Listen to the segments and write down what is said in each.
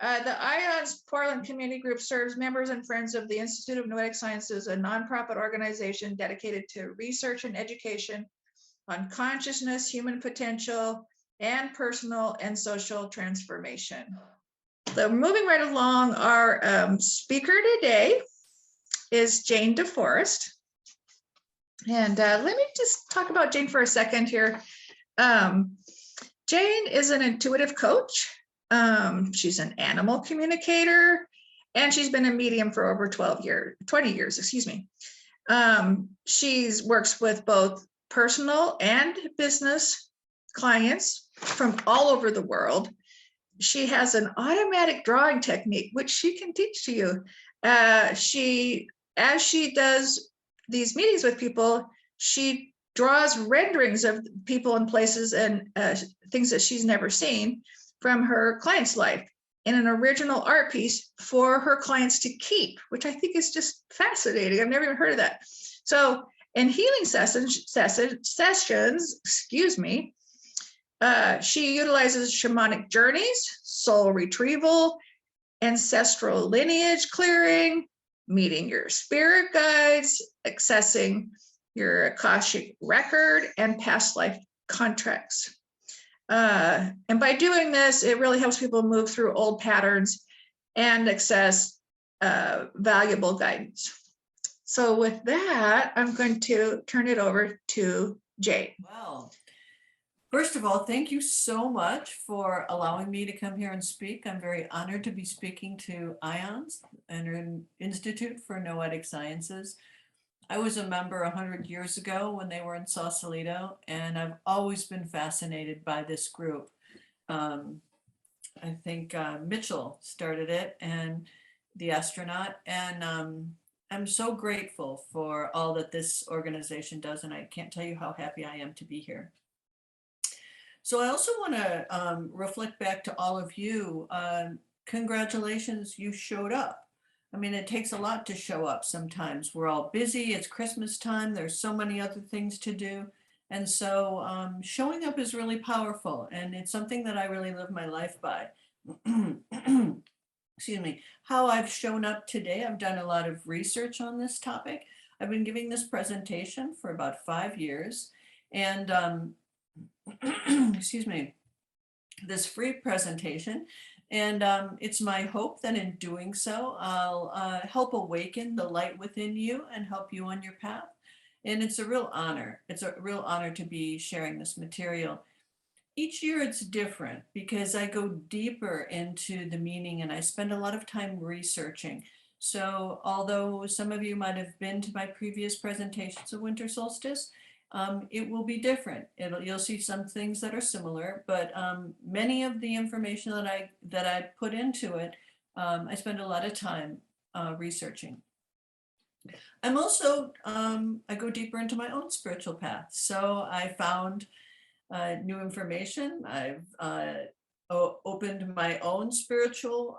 The IONS Portland Community Group serves members and friends of the Institute of Noetic Sciences, a nonprofit organization dedicated to research and education on consciousness, human potential, and personal and social transformation. So moving right along, our speaker today is Jane DeForest. And let me just talk about Jane for a second here. Jane is an intuitive coach. She's an animal communicator, and she's been a medium for over 20 years, excuse me. She works with both personal and business clients from all over the world. She has an automatic drawing technique, which she can teach to you. As she does these meetings with people, she draws renderings of people and places and things that she's never seen from her client's life in an original art piece for her clients to keep, which I think is just fascinating. I've never even heard of that. So in healing sessions, excuse me, she utilizes shamanic journeys, soul retrieval, ancestral lineage clearing, meeting your spirit guides, accessing your Akashic record, and past life contracts. And by doing this, it really helps people move through old patterns and access valuable guidance. So with that, I'm going to turn it over to Jane. Well, first of all, thank you so much for allowing me to come here and speak. I'm very honored to be speaking to IONS, an Institute for Noetic Sciences. I was a member 100 years ago when they were in Sausalito, and I've always been fascinated by this group. I think Mitchell started it, and the astronaut, and I'm so grateful for all that this organization does, and I can't tell you how happy I am to be here. So I also want to reflect back to all of you. Congratulations, you showed up. I mean, it takes a lot to show up sometimes. We're all busy, it's Christmas time, there's so many other things to do. And so showing up is really powerful, and it's something that I really live my life by. Excuse me. How I've shown up today, I've done a lot of research on this topic. I've been giving this presentation for about 5 years, and excuse me, this free presentation. And it's my hope that in doing so, I'll help awaken the light within you and help you on your path. And it's a real honor. It's a real honor to be sharing this material. Each year it's different because I go deeper into the meaning and I spend a lot of time researching. So although some of you might have been to my previous presentations of winter solstice, it will be different. You'll see some things that are similar, but many of the information that I put into it, I spend a lot of time researching. I'm also, I go deeper into my own spiritual path. So I found new information. I've opened my own spiritual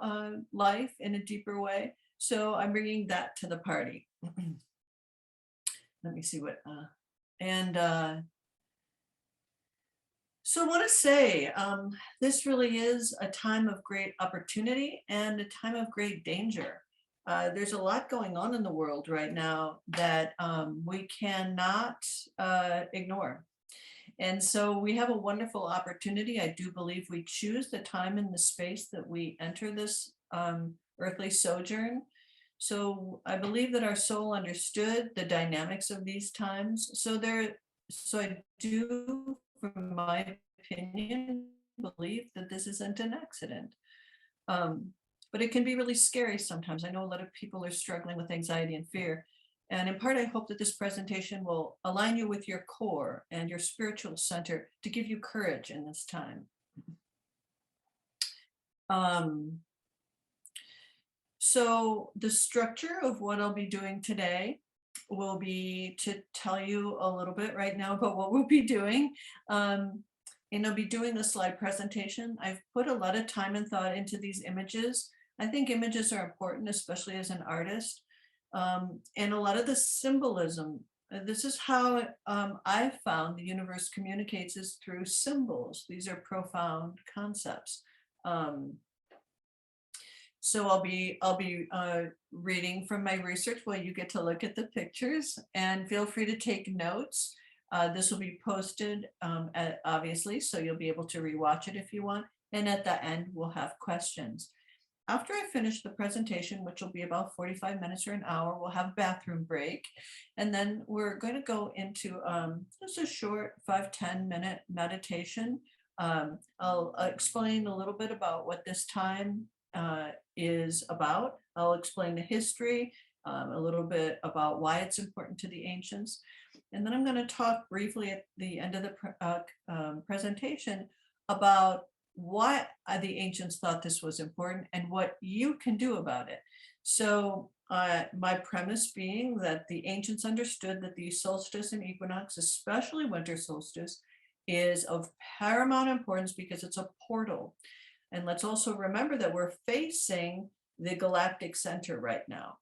life in a deeper way. So I'm bringing that to the party. Let me see what, so I want to say, this really is a time of great opportunity and a time of great danger. There's a lot going on in the world right now that we cannot ignore. And so we have a wonderful opportunity. I do believe we choose the time and the space that we enter this earthly sojourn. So I believe that our soul understood the dynamics of these times. So I do, from my opinion, believe that this isn't an accident. But it can be really scary sometimes. I know a lot of people are struggling with anxiety and fear. And in part, I hope that this presentation will align you with your core and your spiritual center to give you courage in this time. So the structure of what I'll be doing today will be to tell you a little bit right now about what we'll be doing. And I'll be doing the slide presentation. I've put a lot of time and thought into these images. I think images are important, especially as an artist. And a lot of the symbolism, this is how I've found the universe communicates, is through symbols. These are profound concepts. So I'll be reading from my research while you get to look at the pictures, and feel free to take notes. This will be posted, obviously, so you'll be able to rewatch it if you want. And at the end, we'll have questions. After I finish the presentation, which will be about 45 minutes or an hour, we'll have a bathroom break. And then we're going to go into just a short 5-10 minute meditation. I'll explain a little bit about what this time is about. I'll explain the history, a little bit about why it's important to the ancients. And then I'm going to talk briefly at the end of the presentation about why the ancients thought this was important and what you can do about it. So my premise being that the ancients understood that the solstice and equinox, especially winter solstice, is of paramount importance because it's a portal. And let's also remember that we're facing the galactic center right now.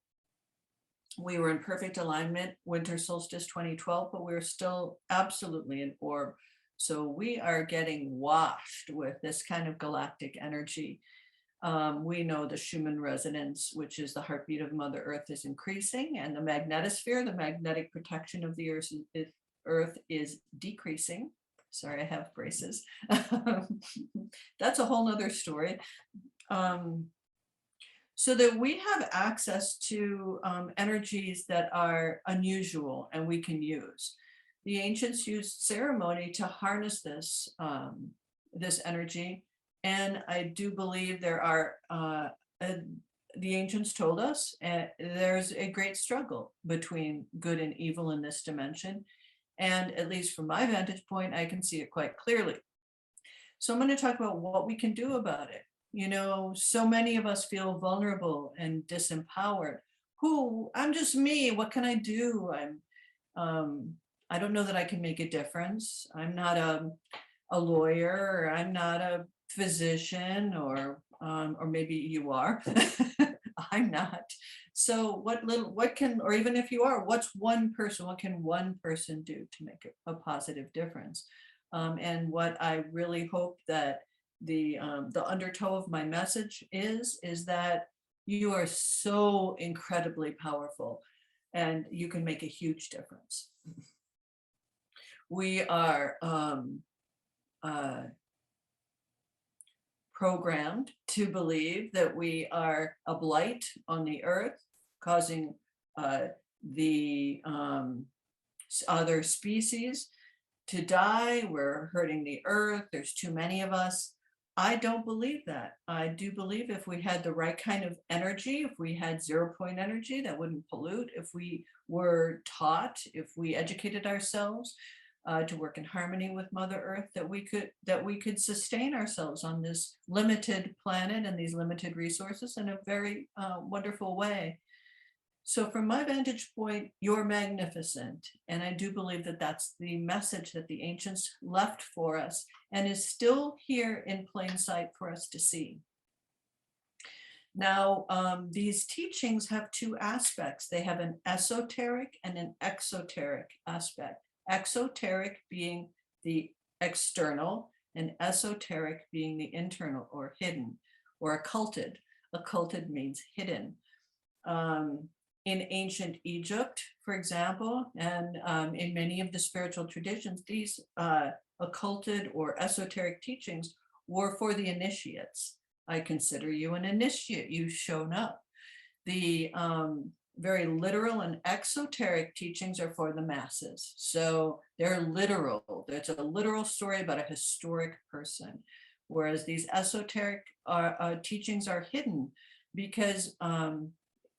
We were in perfect alignment, winter solstice 2012, but we're still absolutely in orb. So we are getting washed with this kind of galactic energy. We know the Schumann resonance, which is the heartbeat of Mother Earth, is increasing, and the magnetosphere, the magnetic protection of the Earth is decreasing. Sorry, I have braces. That's a whole nother story. So that we have access to energies that are unusual and we can use. The ancients used ceremony to harness this, this energy. And I do believe there are, the ancients told us, there's a great struggle between good and evil in this dimension. And at least from my vantage point, I can see it quite clearly. So I'm going to talk about what we can do about it. You know, so many of us feel vulnerable and disempowered. I'm just me. What can I do? I don't know that I can make a difference. I'm not a lawyer, or I'm not a physician, or maybe you are. I'm not. So what can, or even if you are, what's one person, what can one person do to make a positive difference? And what I really hope that the undertow of my message is that you are so incredibly powerful and you can make a huge difference. We are programmed to believe that we are a blight on the earth, causing the other species to die. We're hurting the earth. There's too many of us. I don't believe that. I do believe if we had the right kind of energy, if we had 0 point energy that wouldn't pollute, if we were taught, if we educated ourselves to work in harmony with Mother Earth, that we could sustain ourselves on this limited planet and these limited resources in a very wonderful way. So from my vantage point, you're magnificent. And I do believe that that's the message that the ancients left for us and is still here in plain sight for us to see. Now, these teachings have two aspects. They have an esoteric and an exoteric aspect. Exoteric being the external and esoteric being the internal or hidden or occulted. Occulted means hidden. In ancient Egypt, for example, and in many of the spiritual traditions, these occulted or esoteric teachings were for the initiates. I consider you an initiate, you've shown up. The very literal and exoteric teachings are for the masses. So they're literal. There's a literal story about a historic person, whereas these esoteric teachings are hidden because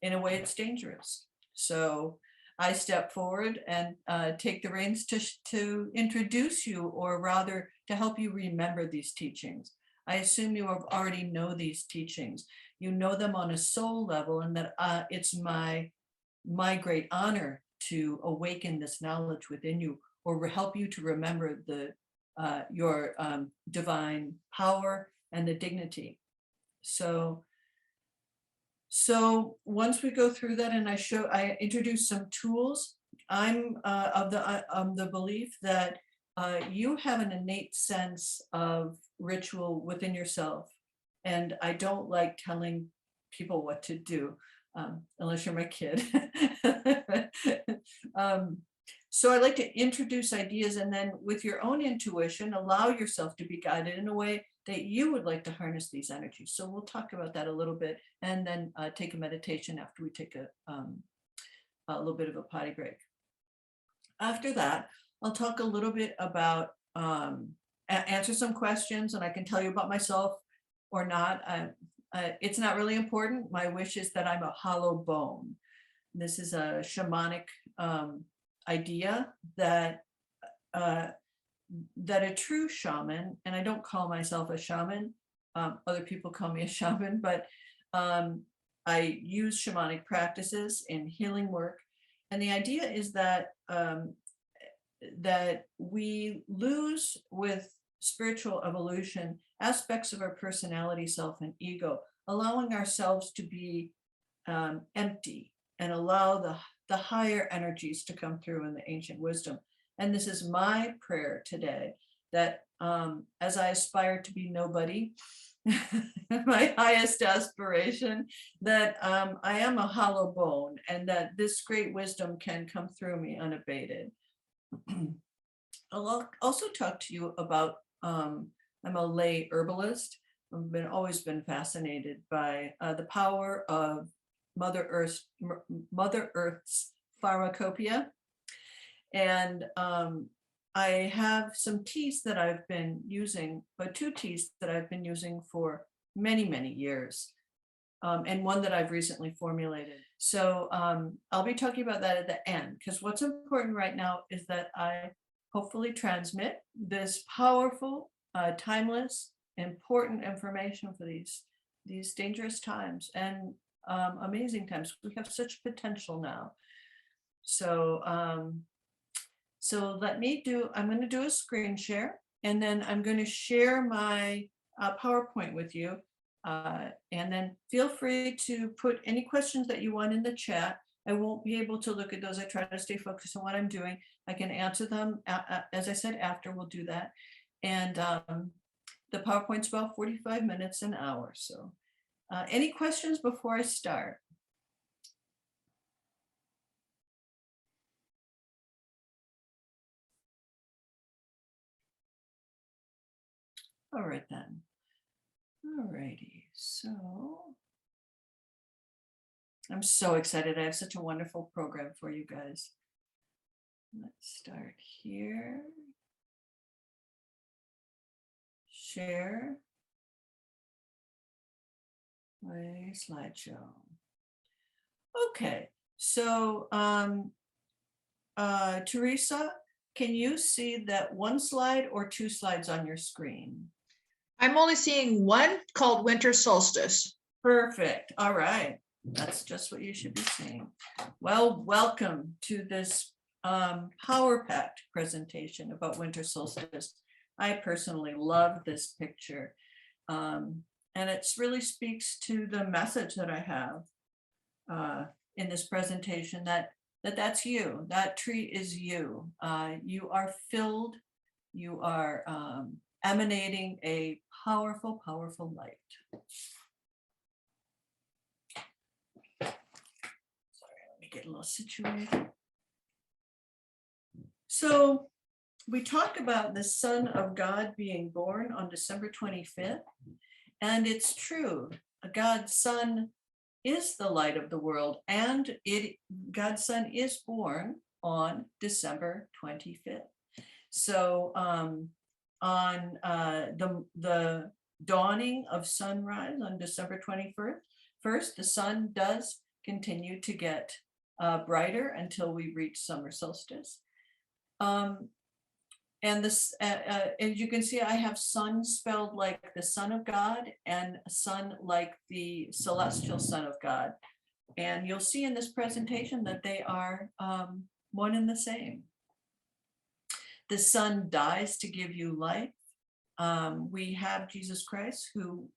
in a way it's dangerous. So I step forward and take the reins to introduce you, or rather to help you remember these teachings. I assume you already know these teachings. You know them on a soul level, and that it's my great honor to awaken this knowledge within you, or help you to remember your divine power and the dignity. So once we go through that and I introduce some tools, I'm of the belief that you have an innate sense of ritual within yourself. And I don't like telling people what to do, unless you're my kid. So I like to introduce ideas, and then with your own intuition, allow yourself to be guided in a way that you would like to harness these energies. So we'll talk about that a little bit, and then take a meditation after we take a little bit of a potty break. After that, I'll talk a little bit about, answer some questions, and I can tell you about myself or not. It's not really important. My wish is that I'm a hollow bone. This is a shamanic idea that that a true shaman, and I don't call myself a shaman, other people call me a shaman, but I use shamanic practices in healing work. And the idea is that that we lose with spiritual evolution aspects of our personality, self, and ego, allowing ourselves to be empty and allow the higher energies to come through in the ancient wisdom. And this is my prayer today, that as I aspire to be nobody, my highest aspiration, that I am a hollow bone, and that this great wisdom can come through me unabated. I'll also talk to you about, I'm a lay herbalist. I've always been fascinated by the power of Mother Earth's pharmacopoeia. And I have some teas that I've been using, but 2 teas that I've been using for many, many years, and one that I've recently formulated. So I'll be talking about that at the end, because what's important right now is that I hopefully transmit this powerful, timeless, important information for these dangerous times and amazing times. We have such potential now. So so I'm going to do a screen share, and then I'm going to share my PowerPoint with you. And then feel free to put any questions that you want in the chat. I won't be able to look at those. I try to stay focused on what I'm doing. I can answer them, as I said, after we'll do that. And the PowerPoint's about 45 minutes, an hour. So any questions before I start? All right then. All righty. So I'm so excited. I have such a wonderful program for you guys. Let's start here. Share my slideshow. Okay, so Teresa, can you see that one slide or 2 slides on your screen? I'm only seeing one called Winter Solstice. Perfect. All right. That's just what you should be seeing. Well, welcome to this Power Packed presentation about winter solstice. I personally love this picture. And it really speaks to the message that I have in this presentation, that's you. That tree is you. You are filled. You are emanating a powerful, powerful light. Sorry, let me get a little situated. So we talk about the Son of God being born on December 25th, and it's true. God's Son is the light of the world, and God's Son is born on December 25th. So on the dawning of sunrise on December 21st, the sun does continue to get brighter until we reach summer solstice. And this, as you can see, I have sun spelled like the Son of God and sun like the celestial Son of God. And you'll see in this presentation that they are one and the same. The sun dies to give you life. We have Jesus Christ, who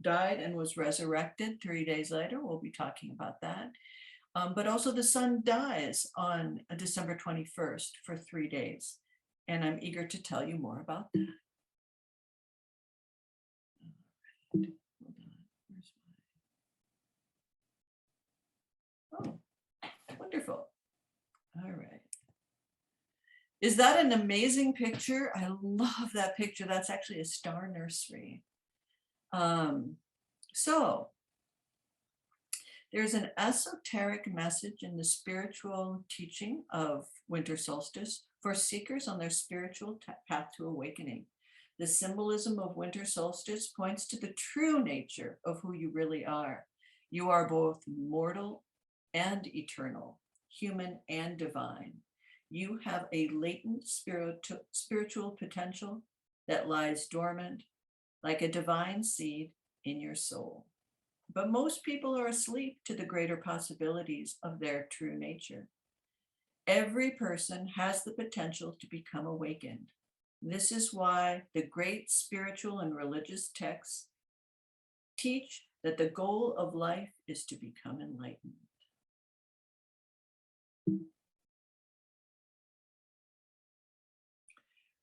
died and was resurrected 3 days later. We'll be talking about that. But also the sun dies on December 21st for 3 days. And I'm eager to tell you more about that. Hold on. Where's my... Oh, wonderful. All right. Is that an amazing picture? I love that picture. That's actually a star nursery. So there's an esoteric message in the spiritual teaching of winter solstice for seekers on their spiritual path to awakening. The symbolism of winter solstice points to the true nature of who you really are. You are both mortal and eternal, human and divine. You have a latent spiritual potential that lies dormant like a divine seed in your soul. But most people are asleep to the greater possibilities of their true nature. Every person has the potential to become awakened. This is why the great spiritual and religious texts teach that the goal of life is to become enlightened.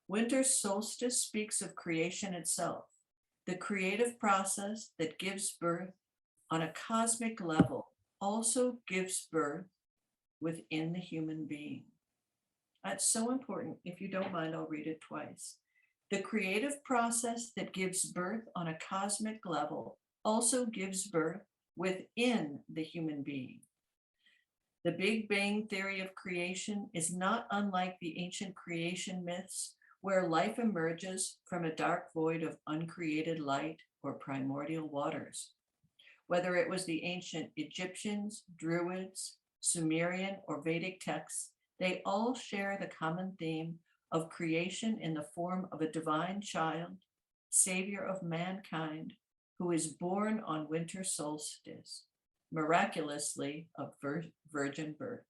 Winter solstice speaks of creation itself, the creative process that gives birth on a cosmic level also gives birth within the human being. That's so important. If you don't mind, I'll read it twice. The creative process that gives birth on a cosmic level also gives birth within the human being. The Big Bang theory of creation is not unlike the ancient creation myths where life emerges from a dark void of uncreated light or primordial waters. Whether it was the ancient Egyptians, Druids, Sumerian, or Vedic texts, they all share the common theme of creation in the form of a divine child, savior of mankind, who is born on winter solstice, miraculously of virgin birth.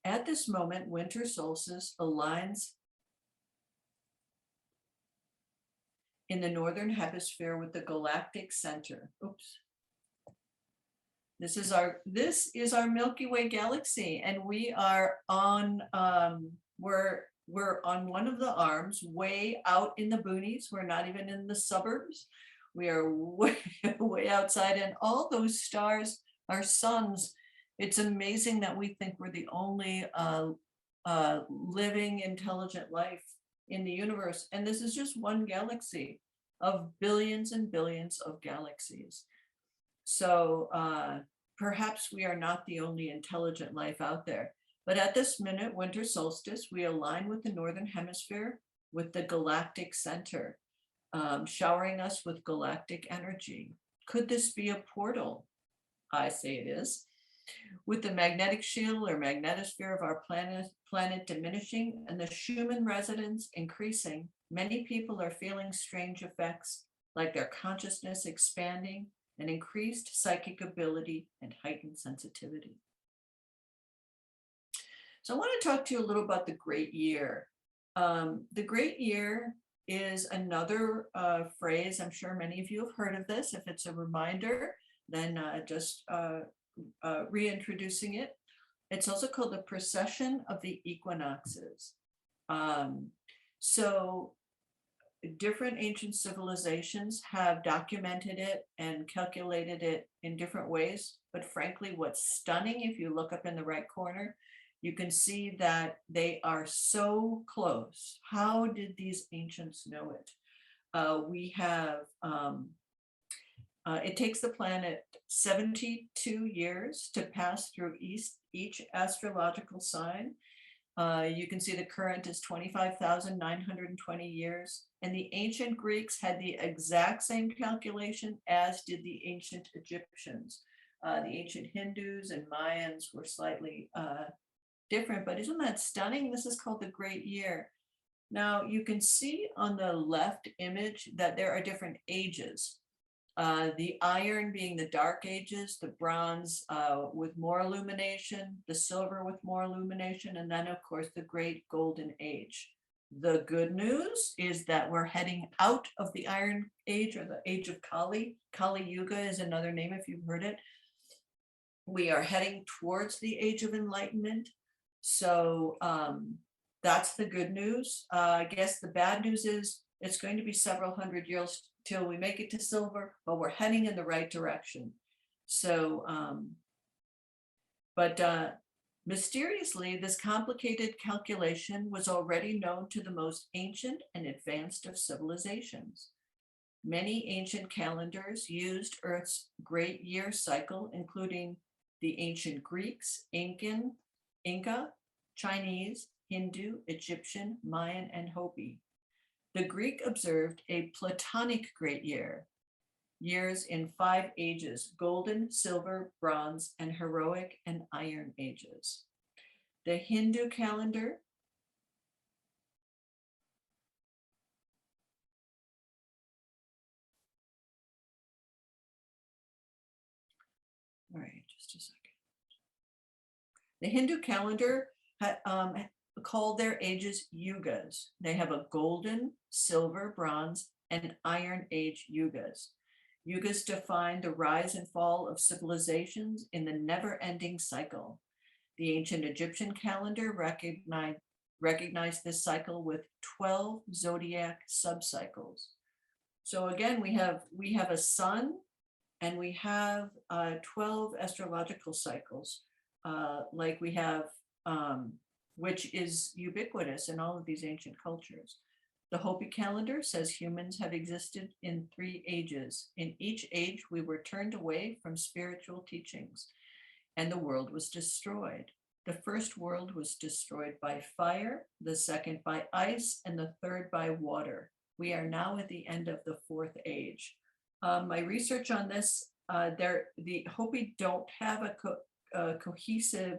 At this moment, winter solstice aligns in the northern hemisphere with the galactic center. Oops. This is our Milky Way galaxy, and we are on we're on one of the arms, way out in the boonies. We're not even in the suburbs. We are way way outside, and all those stars are suns. It's amazing that we think we're the only living intelligent life in the universe, and this is just one galaxy of billions and billions of galaxies. So perhaps we are not the only intelligent life out there. But at this minute, winter solstice, we align with the northern hemisphere, with the galactic center, showering us with galactic energy. Could this be a portal? I say it is. With the magnetic shield or magnetosphere of our planet diminishing and the Schumann resonance increasing, many people are feeling strange effects, like their consciousness expanding, an increased psychic ability, and heightened sensitivity. So I want to talk to you a little about the great year. The great year is another phrase. I'm sure many of you have heard of this. If it's a reminder, then just reintroducing it. It's also called the precession of the equinoxes. So different ancient civilizations have documented it and calculated it in different ways. But frankly, what's stunning, if you look up in the right corner, you can see that they are so close. How did these ancients know it? We have, it takes the planet 72 years to pass through each astrological sign. You can see the current is 25,920 years. And the ancient Greeks had the exact same calculation as did the ancient Egyptians. The ancient Hindus and Mayans were slightly different, but isn't that stunning? This is called the Great Year. Now you can see on the left image that there are different ages. The iron being the dark ages, the bronze with more illumination, the silver with more illumination, and then of course the great golden age. The good news is that we're heading out of the Iron Age, or the Age of Kali. Kali Yuga is another name if you've heard it. We are heading towards the Age of Enlightenment. So that's the good news. I guess the bad news is it's going to be several hundred years till we make it to silver, but we're heading in the right direction. So, mysteriously, this complicated calculation was already known to the most ancient and advanced of civilizations. Many ancient calendars used Earth's great year cycle, including the ancient Greeks, Inca, Chinese, Hindu, Egyptian, Mayan, and Hopi. The Greek observed a Platonic great year, years in 5 ages: golden, silver, bronze, and heroic and iron ages. The Hindu calendar all right, just a second. The Hindu calendar called their ages yugas. They have a golden, silver, bronze, and iron age yugas. Yugas define the rise and fall of civilizations in the never-ending cycle. The ancient Egyptian calendar recognized this cycle with 12 zodiac subcycles. So again, we have a sun, and we have 12 astrological cycles, like we have, which is ubiquitous in all of these ancient cultures. The Hopi calendar says humans have existed in 3 ages. In each age, we were turned away from spiritual teachings, and the world was destroyed. The first world was destroyed by fire, the second by ice, and the third by water. We are now at the end of the 4th age. My research on this, the Hopi don't have a cohesive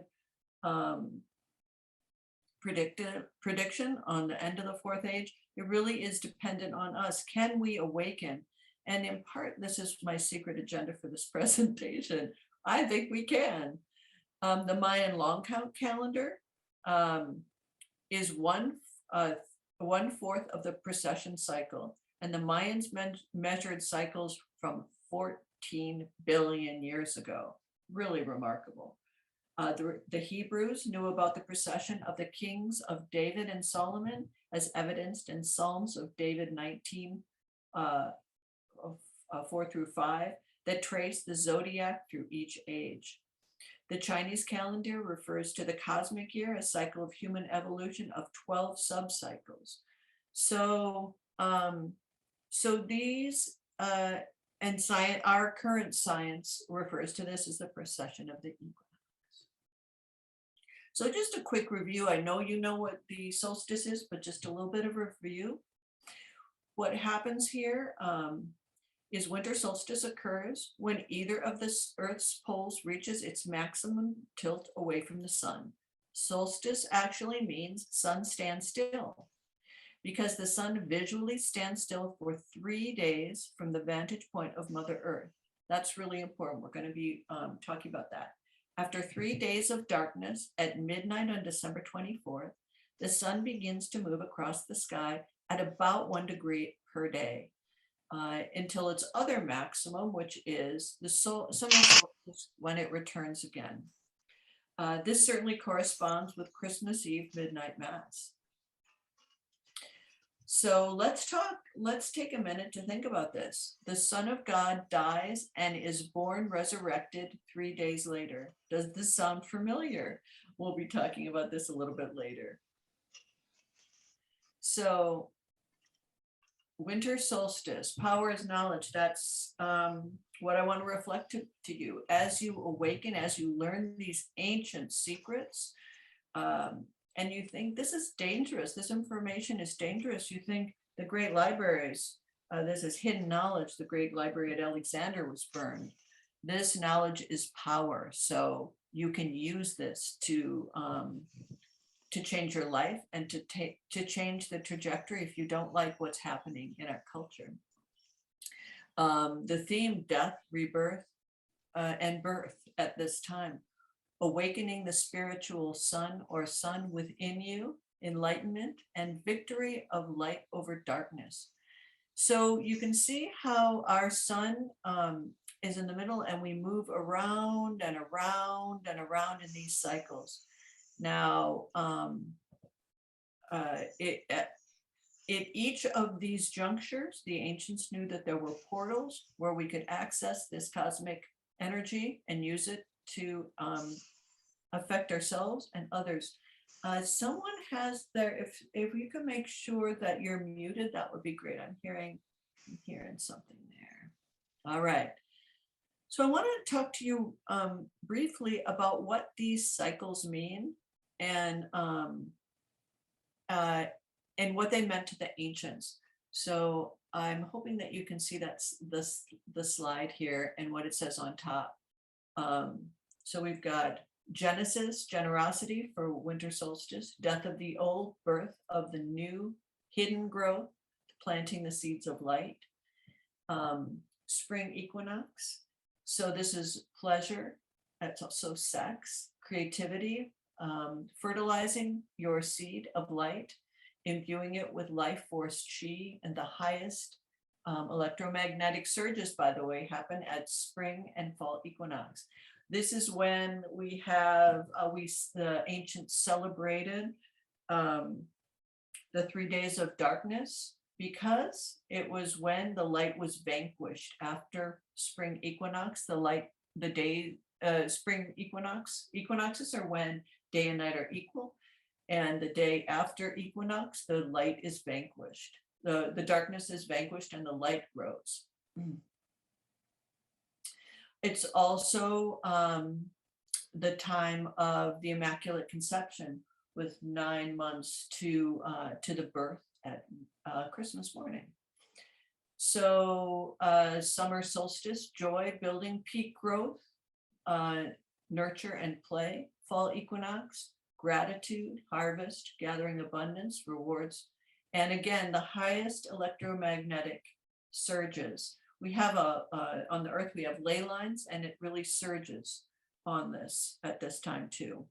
prediction on the end of the 4th age. It really is dependent on us. Can we awaken? And in part, this is my secret agenda for this presentation. I think we can. The Mayan long count calendar is 1/4 of the precession cycle, and the Mayans measured cycles from 14 billion years ago. Really remarkable. The Hebrews knew about the procession of the kings of David and Solomon, as evidenced in Psalms of David 19, 4-5, that trace the zodiac through each age. The Chinese calendar refers to the cosmic year, a cycle of human evolution of 12 subcycles. So, these and science, our current science refers to this as the precession of the equinox. So just a quick review. I know you know what the solstice is, but just a little bit of review. What happens here is winter solstice occurs when either of the Earth's poles reaches its maximum tilt away from the sun. Solstice actually means sun stands still, because the sun visually stands still for 3 days from the vantage point of Mother Earth. That's really important. We're going to be talking about that. After 3 days of darkness at midnight on December 24th, the sun begins to move across the sky at about 1 degree per day until its other maximum, which is the summer solstice, when it returns again. This certainly corresponds with Christmas Eve midnight mass. So let's take a minute to think about this. The Son of God dies and is born resurrected 3 days later. Does this sound familiar? We'll be talking about this a little bit later. So winter solstice, power is knowledge. That's what I want to reflect to you. As you awaken, as you learn these ancient secrets, and you think this is dangerous, this information is dangerous. You think the great libraries, this is hidden knowledge. The great library at Alexander was burned. This knowledge is power. So you can use this to change your life and to change the trajectory if you don't like what's happening in our culture. The theme, death, rebirth, and birth at this time. Awakening the spiritual sun or sun within you enlightenment, and victory of light over darkness. So you can see how our sun is in the middle, and we move around and around and around in these cycles. Now, at each of these junctures, the ancients knew that there were portals where we could access this cosmic energy and use it to affect ourselves and others. Someone has there, if you can make sure that you're muted, that would be great. I'm hearing something there. All right. So I want to talk to you briefly about what these cycles mean, and what they meant to the ancients. So I'm hoping that you can see that's the slide here and what it says on top. So we've got Genesis, generosity for winter solstice, death of the old, birth of the new, hidden growth, planting the seeds of light. Spring equinox. So this is pleasure. That's also sex, creativity, fertilizing your seed of light, imbuing it with life force chi, and the highest electromagnetic surges, by the way, happen at spring and fall equinox. This is when we have, the ancients celebrated the 3 days of darkness, because it was when the light was vanquished after spring equinox. Spring equinoxes are when day and night are equal, and the day after equinox, the light is vanquished. The darkness is vanquished and the light grows. It's also the time of the Immaculate Conception, with 9 months to the birth at Christmas morning. So summer solstice, joy, building, peak growth, nurture and play. Fall equinox, gratitude, harvest, gathering abundance, rewards. And again, the highest electromagnetic surges. We have on the earth, we have ley lines, and it really surges on this at this time too.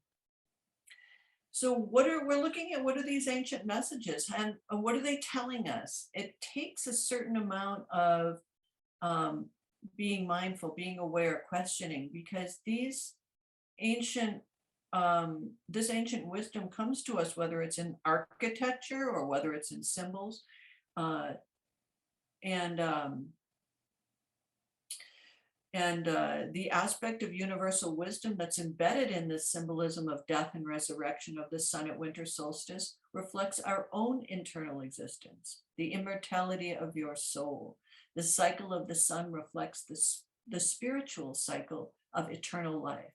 So we're looking at, what are these ancient messages, and what are they telling us? It takes a certain amount of being mindful, being aware, questioning, because this ancient wisdom comes to us, whether it's in architecture or whether it's in symbols, and the aspect of universal wisdom that's embedded in this symbolism of death and resurrection of the sun at winter solstice reflects our own internal existence, the immortality of your soul. The cycle of the sun reflects the spiritual cycle of eternal life.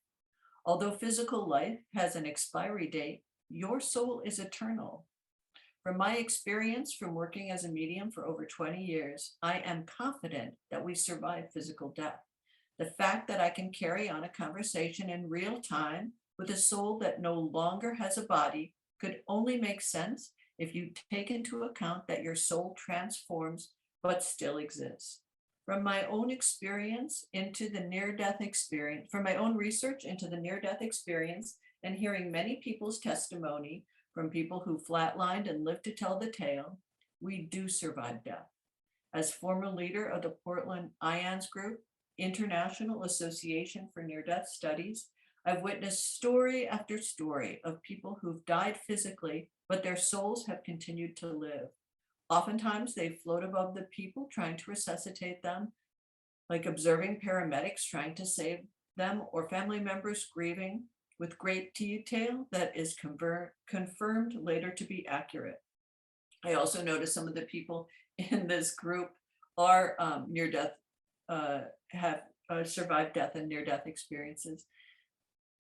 Although physical life has an expiry date, your soul is eternal. From my experience from working as a medium for over 20 years, I am confident that we survive physical death. The fact that I can carry on a conversation in real time with a soul that no longer has a body could only make sense if you take into account that your soul transforms but still exists. From my own experience into the near-death experience, from my own research into the near-death experience, and hearing many people's testimony from people who flatlined and lived to tell the tale, we do survive death. As former leader of the Portland IANS Group, International Association for Near-Death Studies, I've witnessed story after story of people who've died physically, but their souls have continued to live. Oftentimes they float above the people trying to resuscitate them, like observing paramedics trying to save them, or family members grieving with great detail that is confirmed later to be accurate. I also noticed some of the people in this group are near-death, have survived death and near-death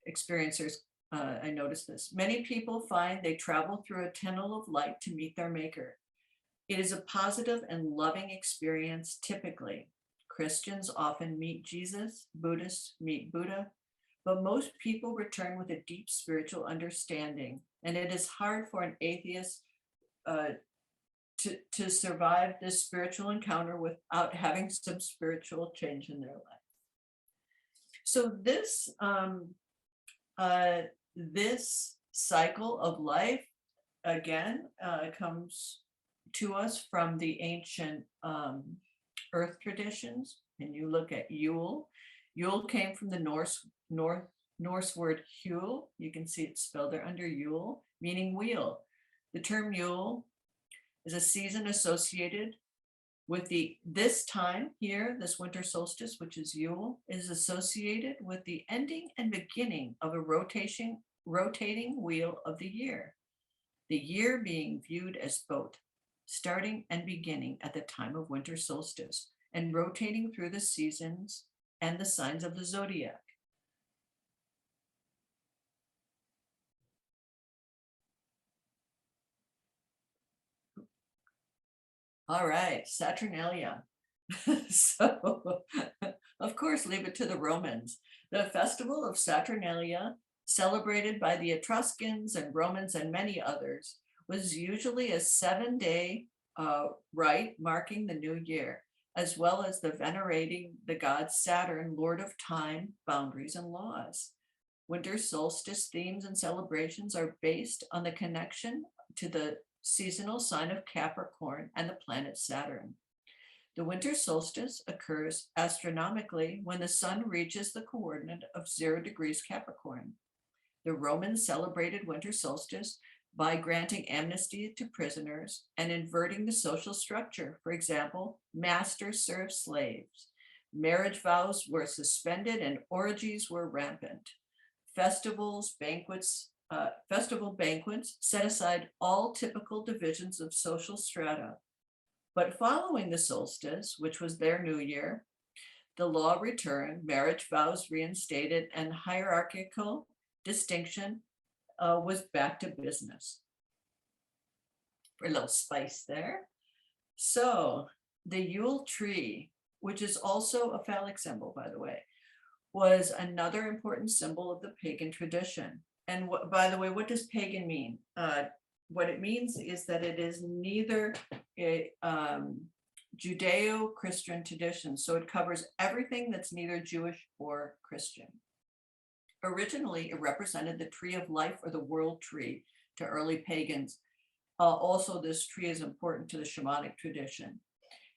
experiencers. I noticed this. Many people find they travel through a tunnel of light to meet their maker. It is a positive and loving experience typically. Christians often meet Jesus, Buddhists meet Buddha, but most people return with a deep spiritual understanding, and it is hard for an atheist to survive this spiritual encounter without having some spiritual change in their life. So this cycle of life again, comes to us from the ancient earth traditions. And you look at Yule. Yule came from the Norse word Hule. You can see it spelled there under Yule, meaning wheel. The term Yule is a season associated with this time here, this winter solstice, which is Yule, is associated with the ending and beginning of a rotating wheel of the year. The year being viewed as both starting and beginning at the time of winter solstice and rotating through the seasons and the signs of the zodiac. All right, Saturnalia. So, of course, leave it to the Romans. The festival of Saturnalia, celebrated by the Etruscans and Romans and many others, was usually a 7-day rite marking the new year, as well as the venerating the god Saturn, lord of time, boundaries, and laws. Winter solstice themes and celebrations are based on the connection to the seasonal sign of Capricorn and the planet Saturn. The winter solstice occurs astronomically when the sun reaches the coordinate of 0 degrees Capricorn. The Romans celebrated winter solstice by granting amnesty to prisoners and inverting the social structure. For example, masters served slaves. Marriage vows were suspended and orgies were rampant. Festival banquets set aside all typical divisions of social strata. But following the solstice, which was their new year, the law returned, marriage vows reinstated, and hierarchical distinction was back to business. For a little spice there. So the Yule tree, which is also a phallic symbol, by the way, was another important symbol of the pagan tradition. And by the way, what does pagan mean? What it means is that it is neither a Judeo-Christian tradition. So it covers everything that's neither Jewish or Christian. Originally, it represented the tree of life or the world tree to early pagans. Also, this tree is important to the shamanic tradition.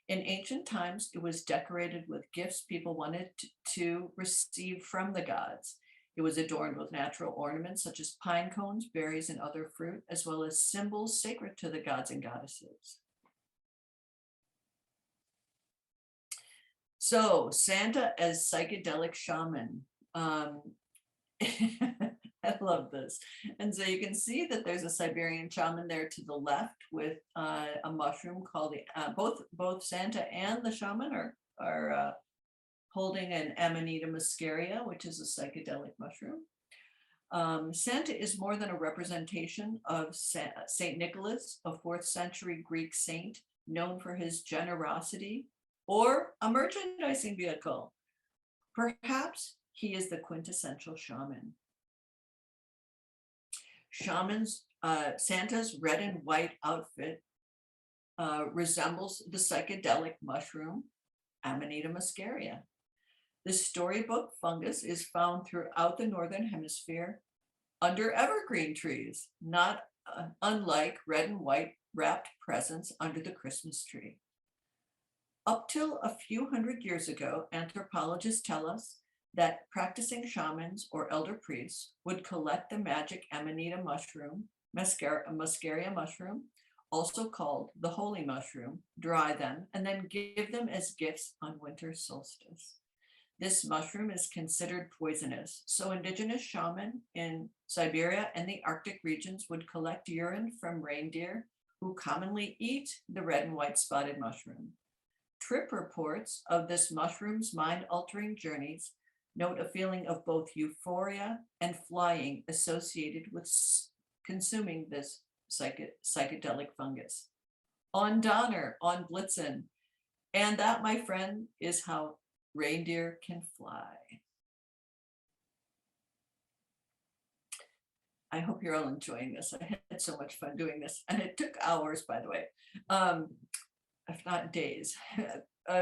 In ancient times, it was decorated with gifts people wanted to receive from the gods. It was adorned with natural ornaments such as pine cones, berries, and other fruit, as well as symbols sacred to the gods and goddesses. So, Santa as psychedelic shaman. I love this. And so you can see that there's a Siberian shaman there to the left with a mushroom called both Santa and the shaman are holding an Amanita muscaria, which is a psychedelic mushroom. Santa is more than a representation of Saint Nicholas, a 4th century Greek saint known for his generosity, or a merchandising vehicle. Perhaps he is the quintessential shaman. Santa's red and white outfit resembles the psychedelic mushroom Amanita muscaria. The storybook fungus is found throughout the Northern Hemisphere under evergreen trees, not unlike red and white wrapped presents under the Christmas tree. Up till a few hundred years ago, anthropologists tell us that practicing shamans or elder priests would collect the magic Amanita mushroom, muscaria mushroom, also called the holy mushroom, dry them, and then give them as gifts on winter solstice. This mushroom is considered poisonous, so indigenous shaman in Siberia and the Arctic regions would collect urine from reindeer who commonly eat the red and white spotted mushroom. Trip reports of this mushroom's mind-altering journeys note a feeling of both euphoria and flying associated with consuming this psychedelic fungus. On Donner, on Blitzen. And that, my friend, is how reindeer can fly. I hope you're all enjoying this. I had so much fun doing this. And it took hours, by the way, if not days.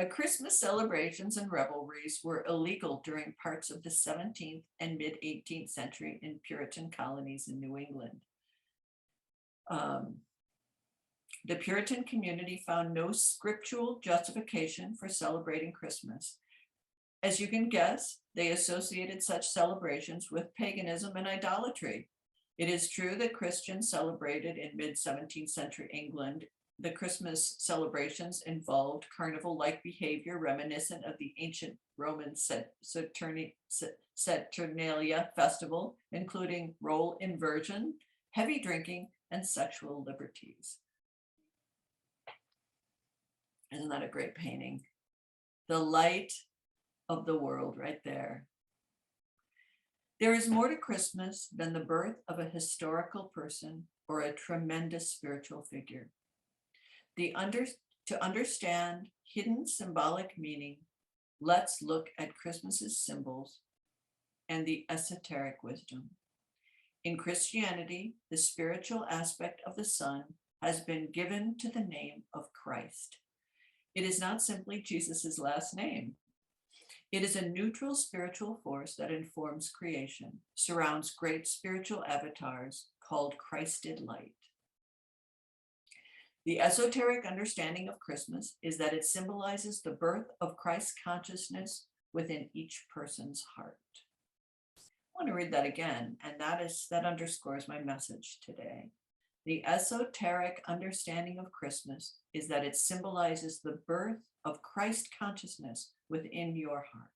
Christmas celebrations and revelries were illegal during parts of the 17th and mid-18th century in Puritan colonies in New England. The Puritan community found no scriptural justification for celebrating Christmas. As you can guess, they associated such celebrations with paganism and idolatry. It is true that Christians celebrated in mid-17th century England. The Christmas celebrations involved carnival-like behavior reminiscent of the ancient Roman Saturnalia festival, including role inversion, heavy drinking, and sexual liberties. Isn't that a great painting? The light of the world right there. There is more to Christmas than the birth of a historical person or a tremendous spiritual figure. To understand hidden symbolic meaning, let's look at Christmas's symbols and the esoteric wisdom. In Christianity, the spiritual aspect of the sun has been given to the name of Christ. It is not simply Jesus's last name. It is a neutral spiritual force that informs creation, surrounds great spiritual avatars called Christed light. The esoteric understanding of Christmas is that it symbolizes the birth of Christ consciousness within each person's heart. I want to read that again, and that underscores my message today. The esoteric understanding of Christmas is that it symbolizes the birth of Christ consciousness within your heart.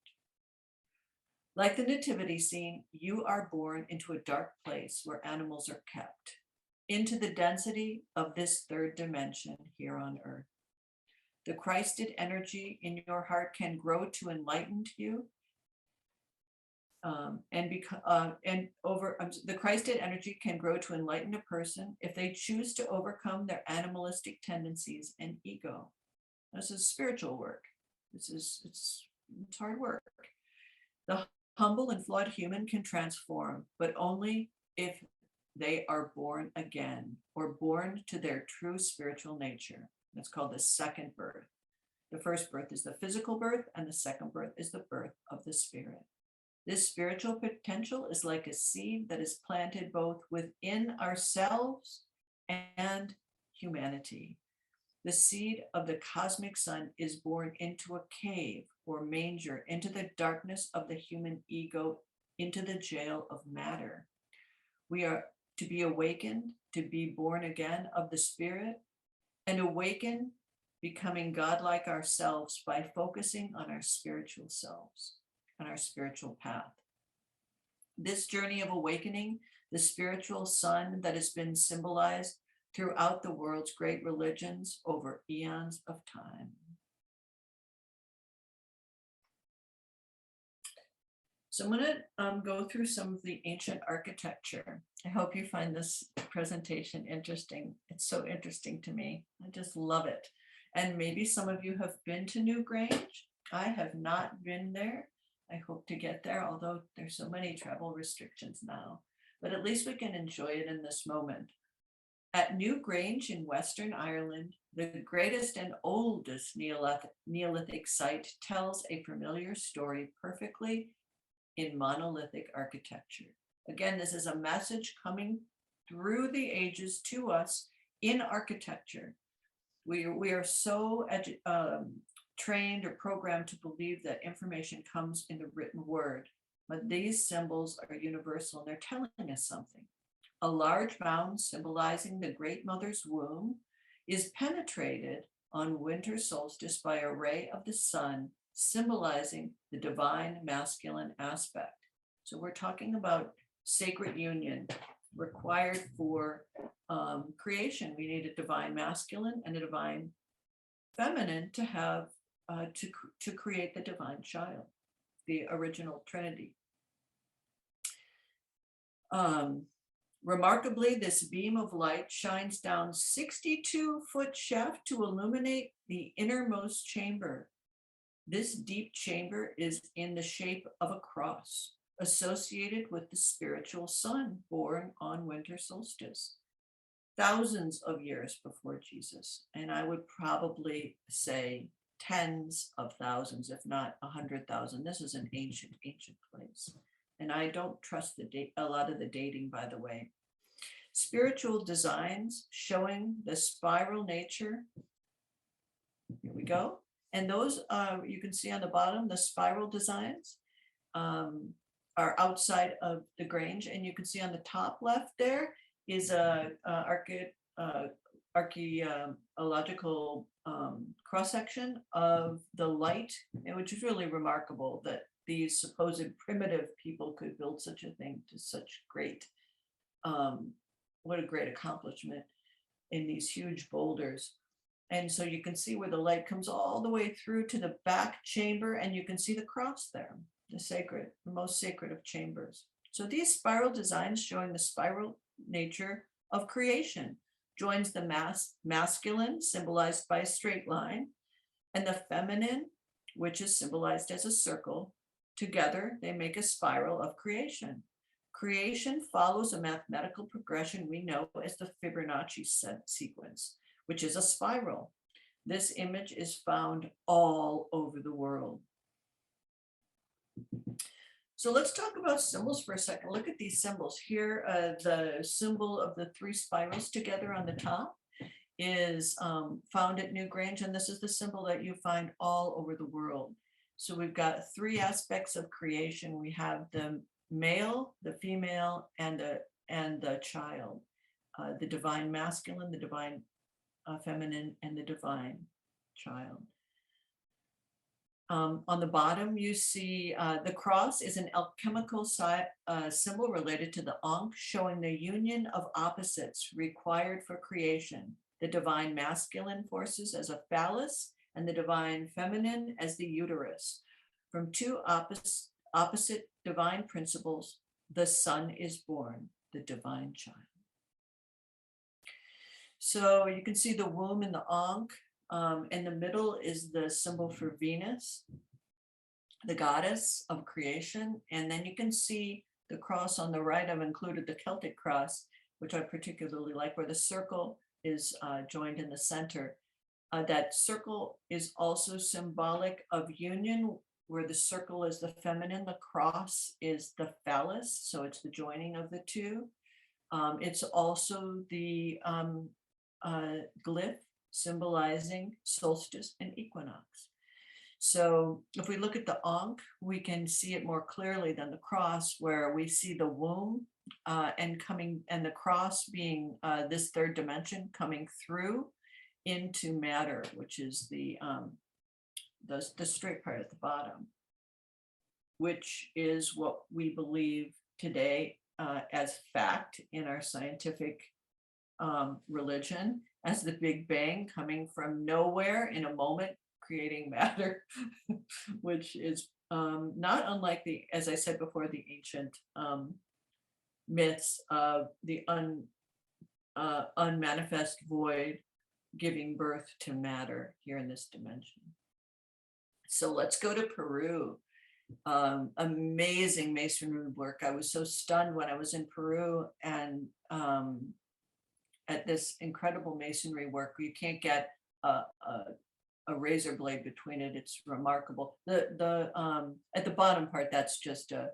Like the nativity scene, you are born into a dark place where animals are kept, into the density of this third dimension here on earth. The Christed energy in your heart can grow to enlighten you. The Christed energy can grow to enlighten a person if they choose to overcome their animalistic tendencies and ego. This is spiritual work. It's hard work. The humble and flawed human can transform, but only if they are born again or born to their true spiritual nature. It's called the second birth. The first birth is the physical birth, and the second birth is the birth of the spirit. This spiritual potential is like a seed that is planted both within ourselves and humanity. The seed of the cosmic sun is born into a cave or manger, into the darkness of the human ego, into the jail of matter. We are to be awakened, to be born again of the spirit, and awaken, becoming godlike ourselves by focusing on our spiritual selves, on our spiritual path. This journey of awakening, the spiritual sun that has been symbolized throughout the world's great religions over eons of time. So I'm going to go through some of the ancient architecture. I hope you find this presentation interesting. It's so interesting to me. I just love it. And maybe some of you have been to Newgrange. I have not been there. I hope to get there, although there's so many travel restrictions now. But at least we can enjoy it in this moment. At Newgrange in Western Ireland, the greatest and oldest Neolithic site tells a familiar story perfectly in monolithic architecture. Again, this is a message coming through the ages to us in architecture. We are so trained or programmed to believe that information comes in the written word, but these symbols are universal and they're telling us something. A large mound symbolizing the Great Mother's womb is penetrated on winter solstice by a ray of the sun, symbolizing the divine masculine aspect. So we're talking about sacred union required for creation. We need a divine masculine and a divine feminine to have to create the divine child, the original Trinity. Remarkably, this beam of light shines down 62-foot shaft to illuminate the innermost chamber. This deep chamber is in the shape of a cross, associated with the spiritual sun born on winter solstice, thousands of years before Jesus. And I would probably say tens of thousands, if not 100,000. This is an ancient place. And I don't trust a lot of the dating, by the way. spiritual designs showing the spiral nature. Here we go. And those you can see on the bottom, the spiral designs are outside of the Grange. And you can see on the top left there is a archaeological cross-section of the light, which is really remarkable that these supposed primitive people could build such a thing to such great, what a great accomplishment in these huge boulders. And so you can see where the light comes all the way through to the back chamber, and you can see the cross there, the most sacred of chambers. So these spiral designs showing the spiral nature of creation joins the masculine, symbolized by a straight line, and the feminine, which is symbolized as a circle. Together, they make a spiral of creation. Creation follows a mathematical progression we know as the Fibonacci sequence, which is a spiral. This image is found all over the world. So let's talk about symbols for a second. Look at these symbols here. The symbol of the 3 spirals together on the top is found at Newgrange, and this is the symbol that you find all over the world. So we've got 3 aspects of creation. We have the male, the female, and the child, the divine masculine, the divine feminine, and the divine child. On the bottom, you see the cross is an alchemical symbol related to the Ankh, showing the union of opposites required for creation. The divine masculine forces as a phallus and the divine feminine as the uterus. From 2 opposite divine principles, the Son is born, the divine child. So you can see the womb in the Ankh. In the middle is the symbol for Venus, the goddess of creation. And then you can see the cross on the right. I've included the Celtic cross, which I particularly like, where the circle is joined in the center. That circle is also symbolic of union, where the circle is the feminine, the cross is the phallus. So it's the joining of the 2. It's also the glyph symbolizing solstice and equinox. So if we look at the Ankh, we can see it more clearly than the cross, where we see the womb and the cross being this 3rd dimension coming through into matter, which is the straight part at the bottom, which is what we believe today as fact in our scientific religion, as the Big Bang coming from nowhere in a moment, creating matter, which is not unlike as I said before, the ancient myths of the unmanifest void giving birth to matter here in this dimension. So let's go to Peru. Amazing masonry work. I was so stunned when I was in Peru and at this incredible masonry work. You can't get a razor blade between it. It's remarkable. At the bottom part, that's just a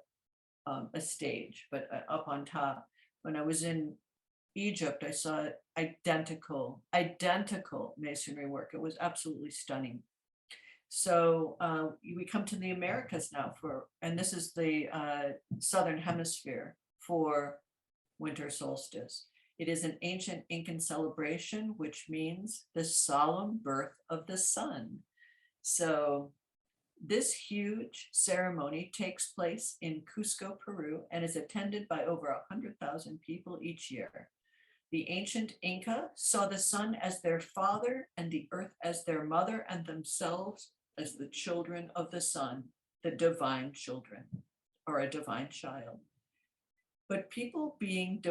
stage, but up on top, when I was in Egypt, I saw identical masonry work. It was absolutely stunning. So we come to the Americas now and this is the Southern Hemisphere for winter solstice. It is an ancient Incan celebration, which means the solemn birth of the sun. So this huge ceremony takes place in Cusco, Peru, and is attended by over 100,000 people each year. The ancient Inca saw the sun as their father and the earth as their mother, and themselves as the children of the sun, the divine children, or a divine child. But people being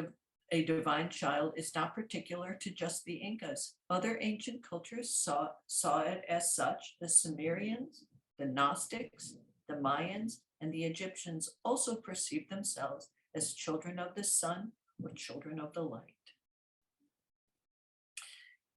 a divine child is not particular to just the Incas. Other ancient cultures saw it as such. The Sumerians, the Gnostics, the Mayans, and the Egyptians also perceived themselves as children of the sun or children of the light.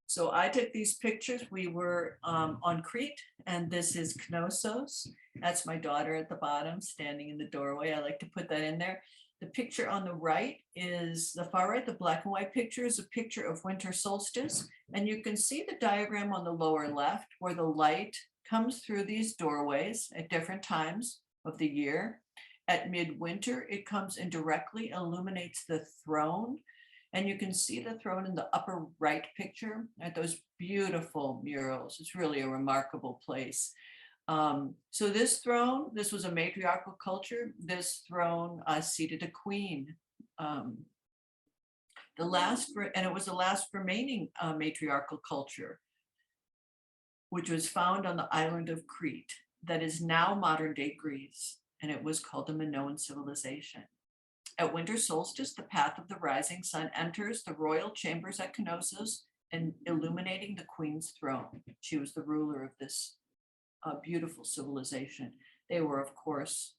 So I took these pictures. We were on Crete, and this is Knossos. That's my daughter at the bottom, standing in the doorway. I like to put that in there. The picture on the right is the far right, the black and white picture is a picture of winter solstice. And you can see the diagram on the lower left where the light comes through these doorways at different times of the year. At midwinter, it comes and directly illuminates the throne. And you can see the throne in the upper right picture at those beautiful murals. It's really a remarkable place. So this throne, this was a matriarchal culture. This throne seated a queen. And it was the last remaining matriarchal culture, which was found on the island of Crete, that is now modern day Greece, and it was called the Minoan civilization. At winter solstice, the path of the rising sun enters the royal chambers at Knossos and illuminating the queen's throne. She was the ruler of this beautiful civilization. They were, of course,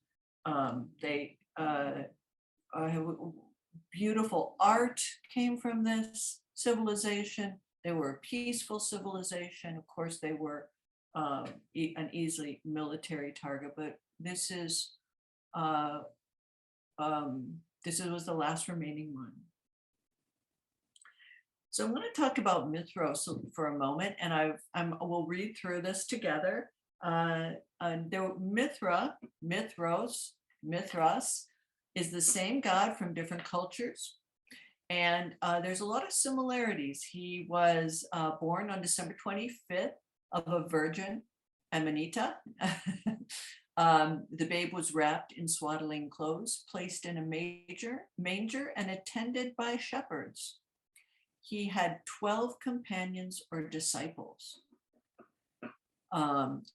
beautiful art came from this civilization. They were a peaceful civilization. Of course, they were an easily military target, but this was the last remaining one. So I'm going to talk about Mithras for a moment, and we'll read through this together. Mithras is the same god from different cultures, and there's a lot of similarities. He was born on December 25th of a virgin, Amanita. The babe was wrapped in swaddling clothes, placed in a manger, and attended by shepherds. He had 12 companions or disciples.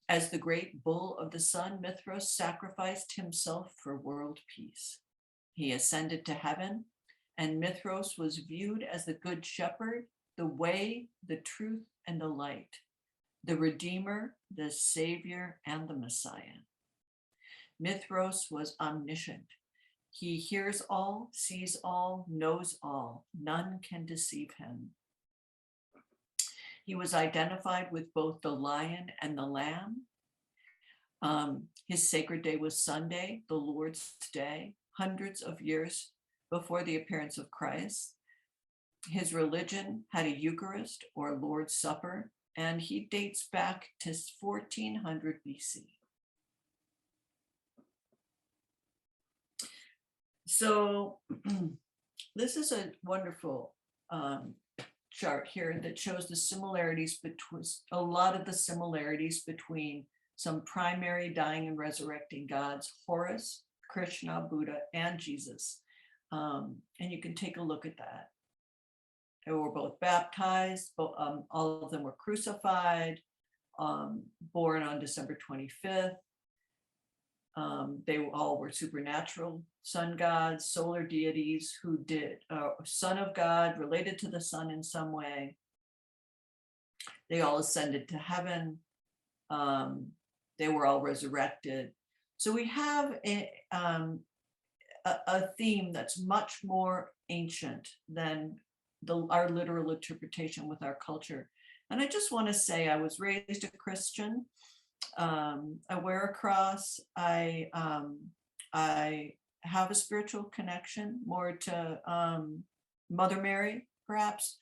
As the great bull of the sun, Mithras sacrificed himself for world peace. He ascended to heaven, and Mithras was viewed as the good shepherd, the way, the truth, and the light, the Redeemer, the Savior, and the Messiah. Mithras was omniscient. He hears all, sees all, knows all. None can deceive him. He was identified with both the lion and the lamb. His sacred day was Sunday, the Lord's Day, hundreds of years before the appearance of Christ. His religion had a Eucharist or Lord's Supper, and he dates back to 1400 BC. So this is a wonderful chart here that shows the similarities between some primary dying and resurrecting gods, Horus, Krishna, Buddha, and Jesus. And you can take a look at that. They were both baptized, all of them were crucified, born on December 25th. They all were supernatural sun gods, solar deities who did, son of God, related to the sun in some way. They all ascended to heaven. They were all resurrected. So we have a theme that's much more ancient than our literal interpretation with our culture. And I just want to say I was raised a Christian. I wear a cross. I have a spiritual connection more to Mother Mary, perhaps.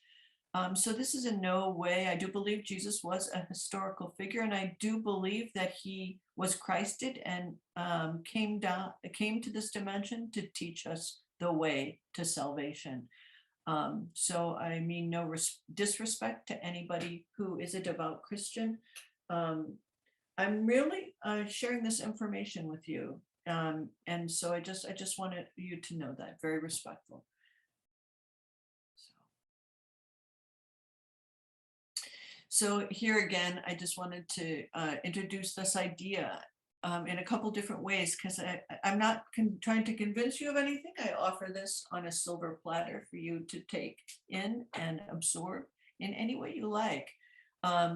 So this is in no way, I do believe Jesus was a historical figure, and I do believe that he was Christed and came to this dimension to teach us the way to salvation. So I mean no disrespect to anybody who is a devout Christian. I'm really sharing this information with you. And so I just wanted you to know that, very respectful. So here again, I just wanted to introduce this idea in a couple different ways, because I'm not trying to convince you of anything. I offer this on a silver platter for you to take in and absorb in any way you like.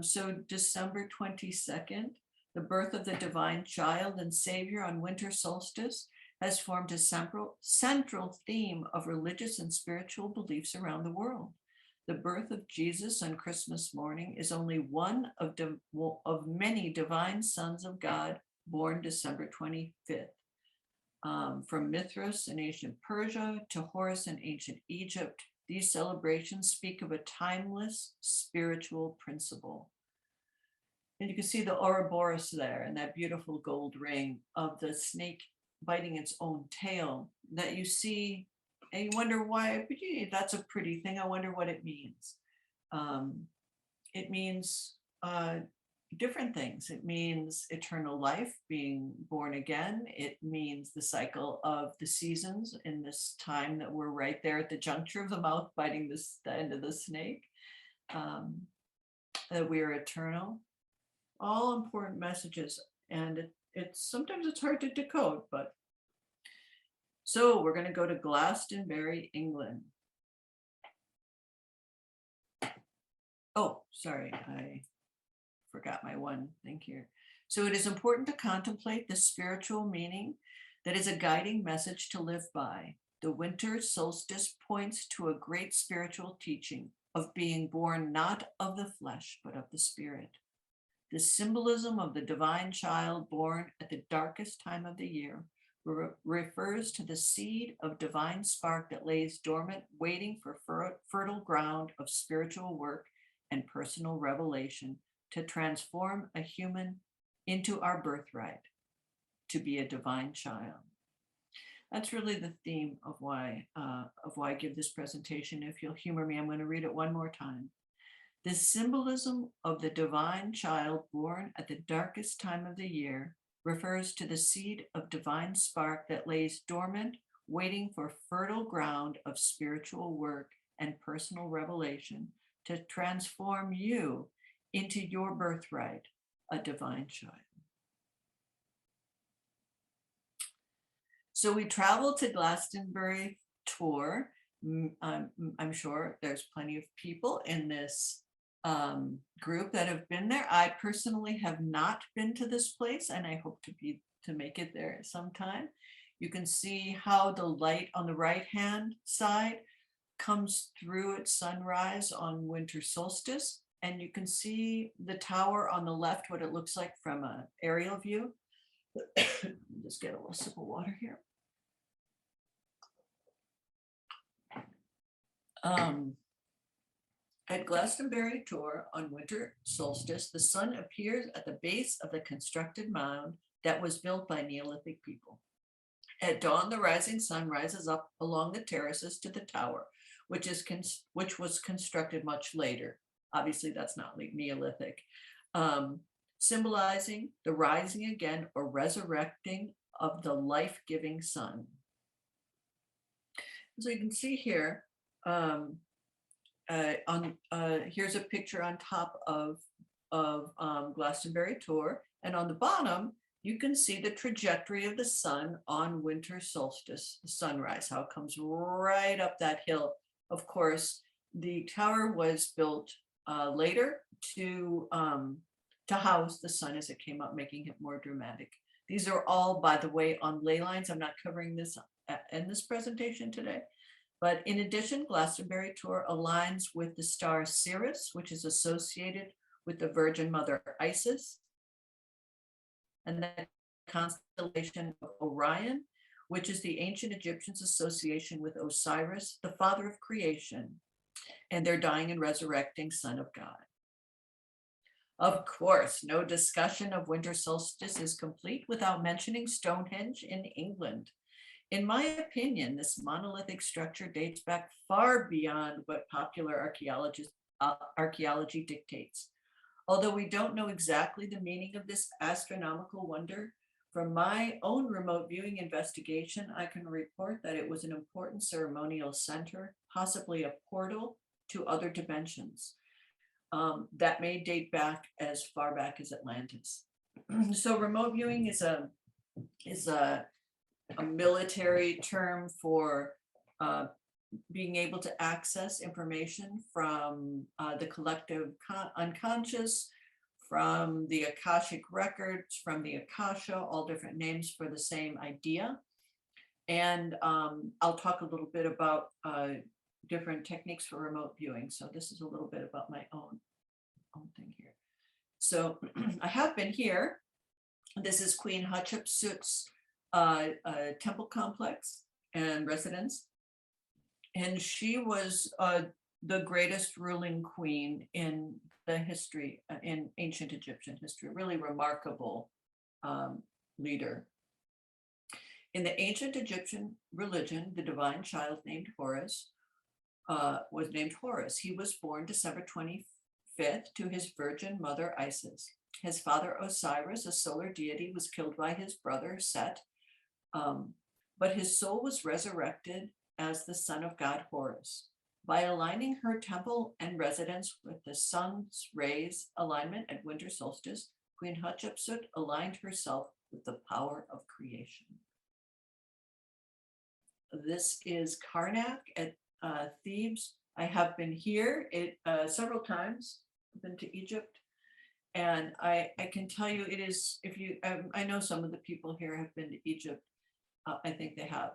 So December 22nd, the birth of the divine child and savior on winter solstice has formed a central theme of religious and spiritual beliefs around the world. The birth of Jesus on Christmas morning is only one of many divine sons of God born December 25th. From Mithras in ancient Persia to Horus in ancient Egypt, these celebrations speak of a timeless spiritual principle. And you can see the Ouroboros there and that beautiful gold ring of the snake biting its own tail that you see, and you wonder why, but that's a pretty thing. I wonder what it means. It means different things. It means eternal life, being born again. It means the cycle of the seasons in this time that we're right there at the juncture of the mouth biting the end of the snake, that we are eternal. All important messages, and it's sometimes it's hard to decode, but so we're going to go to Glastonbury, England. Oh, sorry, I forgot my one thing here. So it is important to contemplate the spiritual meaning that is a guiding message to live by. The winter solstice points to a great spiritual teaching of being born not of the flesh, but of the spirit. The symbolism of the divine child born at the darkest time of the year refers to the seed of divine spark that lays dormant, waiting for fertile ground of spiritual work and personal revelation to transform a human into our birthright, to be a divine child. That's really the theme of why I give this presentation. If you'll humor me, I'm going to read it one more time. The symbolism of the divine child born at the darkest time of the year refers to the seed of divine spark that lays dormant, waiting for fertile ground of spiritual work and personal revelation to transform you into your birthright, a divine child. So we traveled to Glastonbury tour. I'm sure there's plenty of people in this group that have been there. I personally have not been to this place, and I hope to make it there sometime. You can see how the light on the right hand side comes through at sunrise on winter solstice, and you can see the tower on the left, what it looks like from an aerial view. Just get a little sip of water here. At Glastonbury Tor on winter solstice, the sun appears at the base of the constructed mound that was built by Neolithic people. At dawn, the rising sun rises up along the terraces to the tower, which was constructed much later. Obviously, that's not Neolithic, symbolizing the rising again or resurrecting of the life-giving sun. So you can see here, here's a picture on top of Glastonbury Tor, and on the bottom you can see the trajectory of the sun on winter solstice, the sunrise, how it comes right up that hill. Of course, the tower was built later to house the sun as it came up, making it more dramatic. These are all, by the way, on ley lines. I'm not covering this in this presentation today. But in addition, Glastonbury Tor aligns with the star Sirius, which is associated with the Virgin Mother Isis, and the constellation of Orion, which is the ancient Egyptians' association with Osiris, the father of creation, and their dying and resurrecting Son of God. Of course, no discussion of winter solstice is complete without mentioning Stonehenge in England. In my opinion, this monolithic structure dates back far beyond what popular archaeology dictates. Although we don't know exactly the meaning of this astronomical wonder, from my own remote viewing investigation, I can report that it was an important ceremonial center, possibly a portal to other dimensions. That may date back as far back as Atlantis. So remote viewing is a military term for being able to access information from the collective unconscious, from the Akashic records, from the Akasha, all different names for the same idea. And I'll talk a little bit about different techniques for remote viewing. So this is a little bit about my own thing here. So I have been here. This is Queen Hatshepsut's a temple complex and residence. And she was the greatest ruling queen in the history, in ancient Egyptian history, really remarkable leader. In the ancient Egyptian religion, the divine child named Horus was named Horus. He was born December 25th to his virgin mother Isis. His father Osiris, a solar deity, was killed by his brother Set, but his soul was resurrected as the son of God Horus. By aligning her temple and residence with the sun's rays alignment at winter solstice, Queen Hatshepsut aligned herself with the power of creation. This is Karnak at Thebes. I have been here several times. I've been to Egypt, and I can tell you it is, if you, I know some of the people here have been to Egypt. I think they have.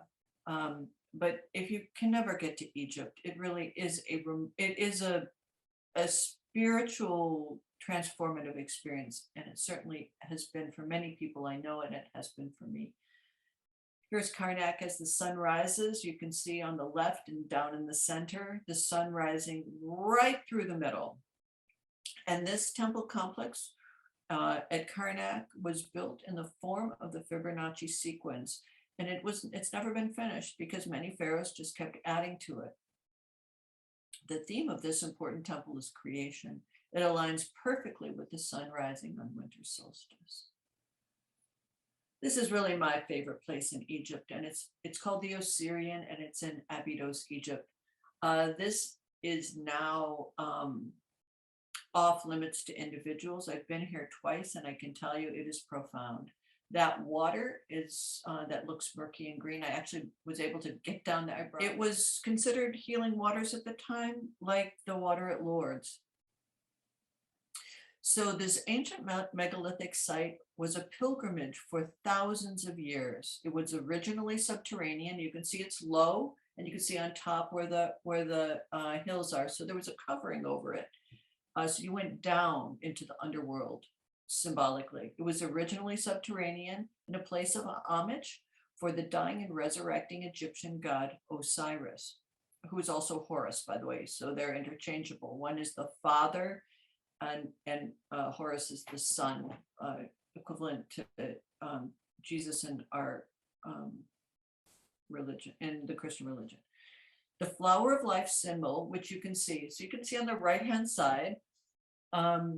But if you can never get to Egypt, it really is a spiritual transformative experience, and it certainly has been for many people I know, and it has been for me. Here's Karnak as the sun rises. You can see on the left and down in the center, the sun rising right through the middle. And this temple complex at Karnak was built in the form of the Fibonacci sequence. And it's never been finished because many pharaohs just kept adding to it. The theme of this important temple is creation. It aligns perfectly with the sun rising on winter solstice. This is really my favorite place in Egypt, and it's called the Osirian, and it's in Abydos, Egypt. This is now off limits to individuals. I've been here twice, and I can tell you it is profound. That water is that looks murky and green. I actually was able to get down there. It was considered healing waters at the time, like the water at Lourdes. So this ancient megalithic site was a pilgrimage for thousands of years. It was originally subterranean. You can see it's low, and you can see on top where the hills are. So there was a covering over it. So you went down into the underworld symbolically. It was originally subterranean in a place of homage for the dying and resurrecting Egyptian god Osiris, who is also Horus, by the way. So they're interchangeable. One is the father, and Horus is the son, equivalent to Jesus in our religion, in the Christian religion. The flower of life symbol, which you can see. So you can see on the right-hand side,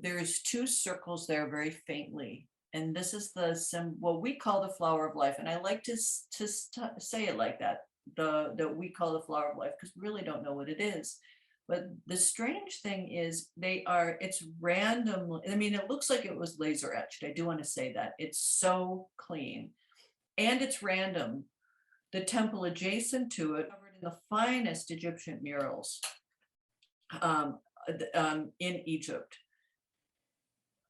there's two circles there very faintly. And this is the symbol, what we call the flower of life. And I like to say it like that, that we call the flower of life, because we really don't know what it is. But the strange thing is it's random. I mean, it looks like it was laser etched. I do want to say that. It's so clean. And it's random. The temple adjacent to it, covered in the finest Egyptian murals in Egypt.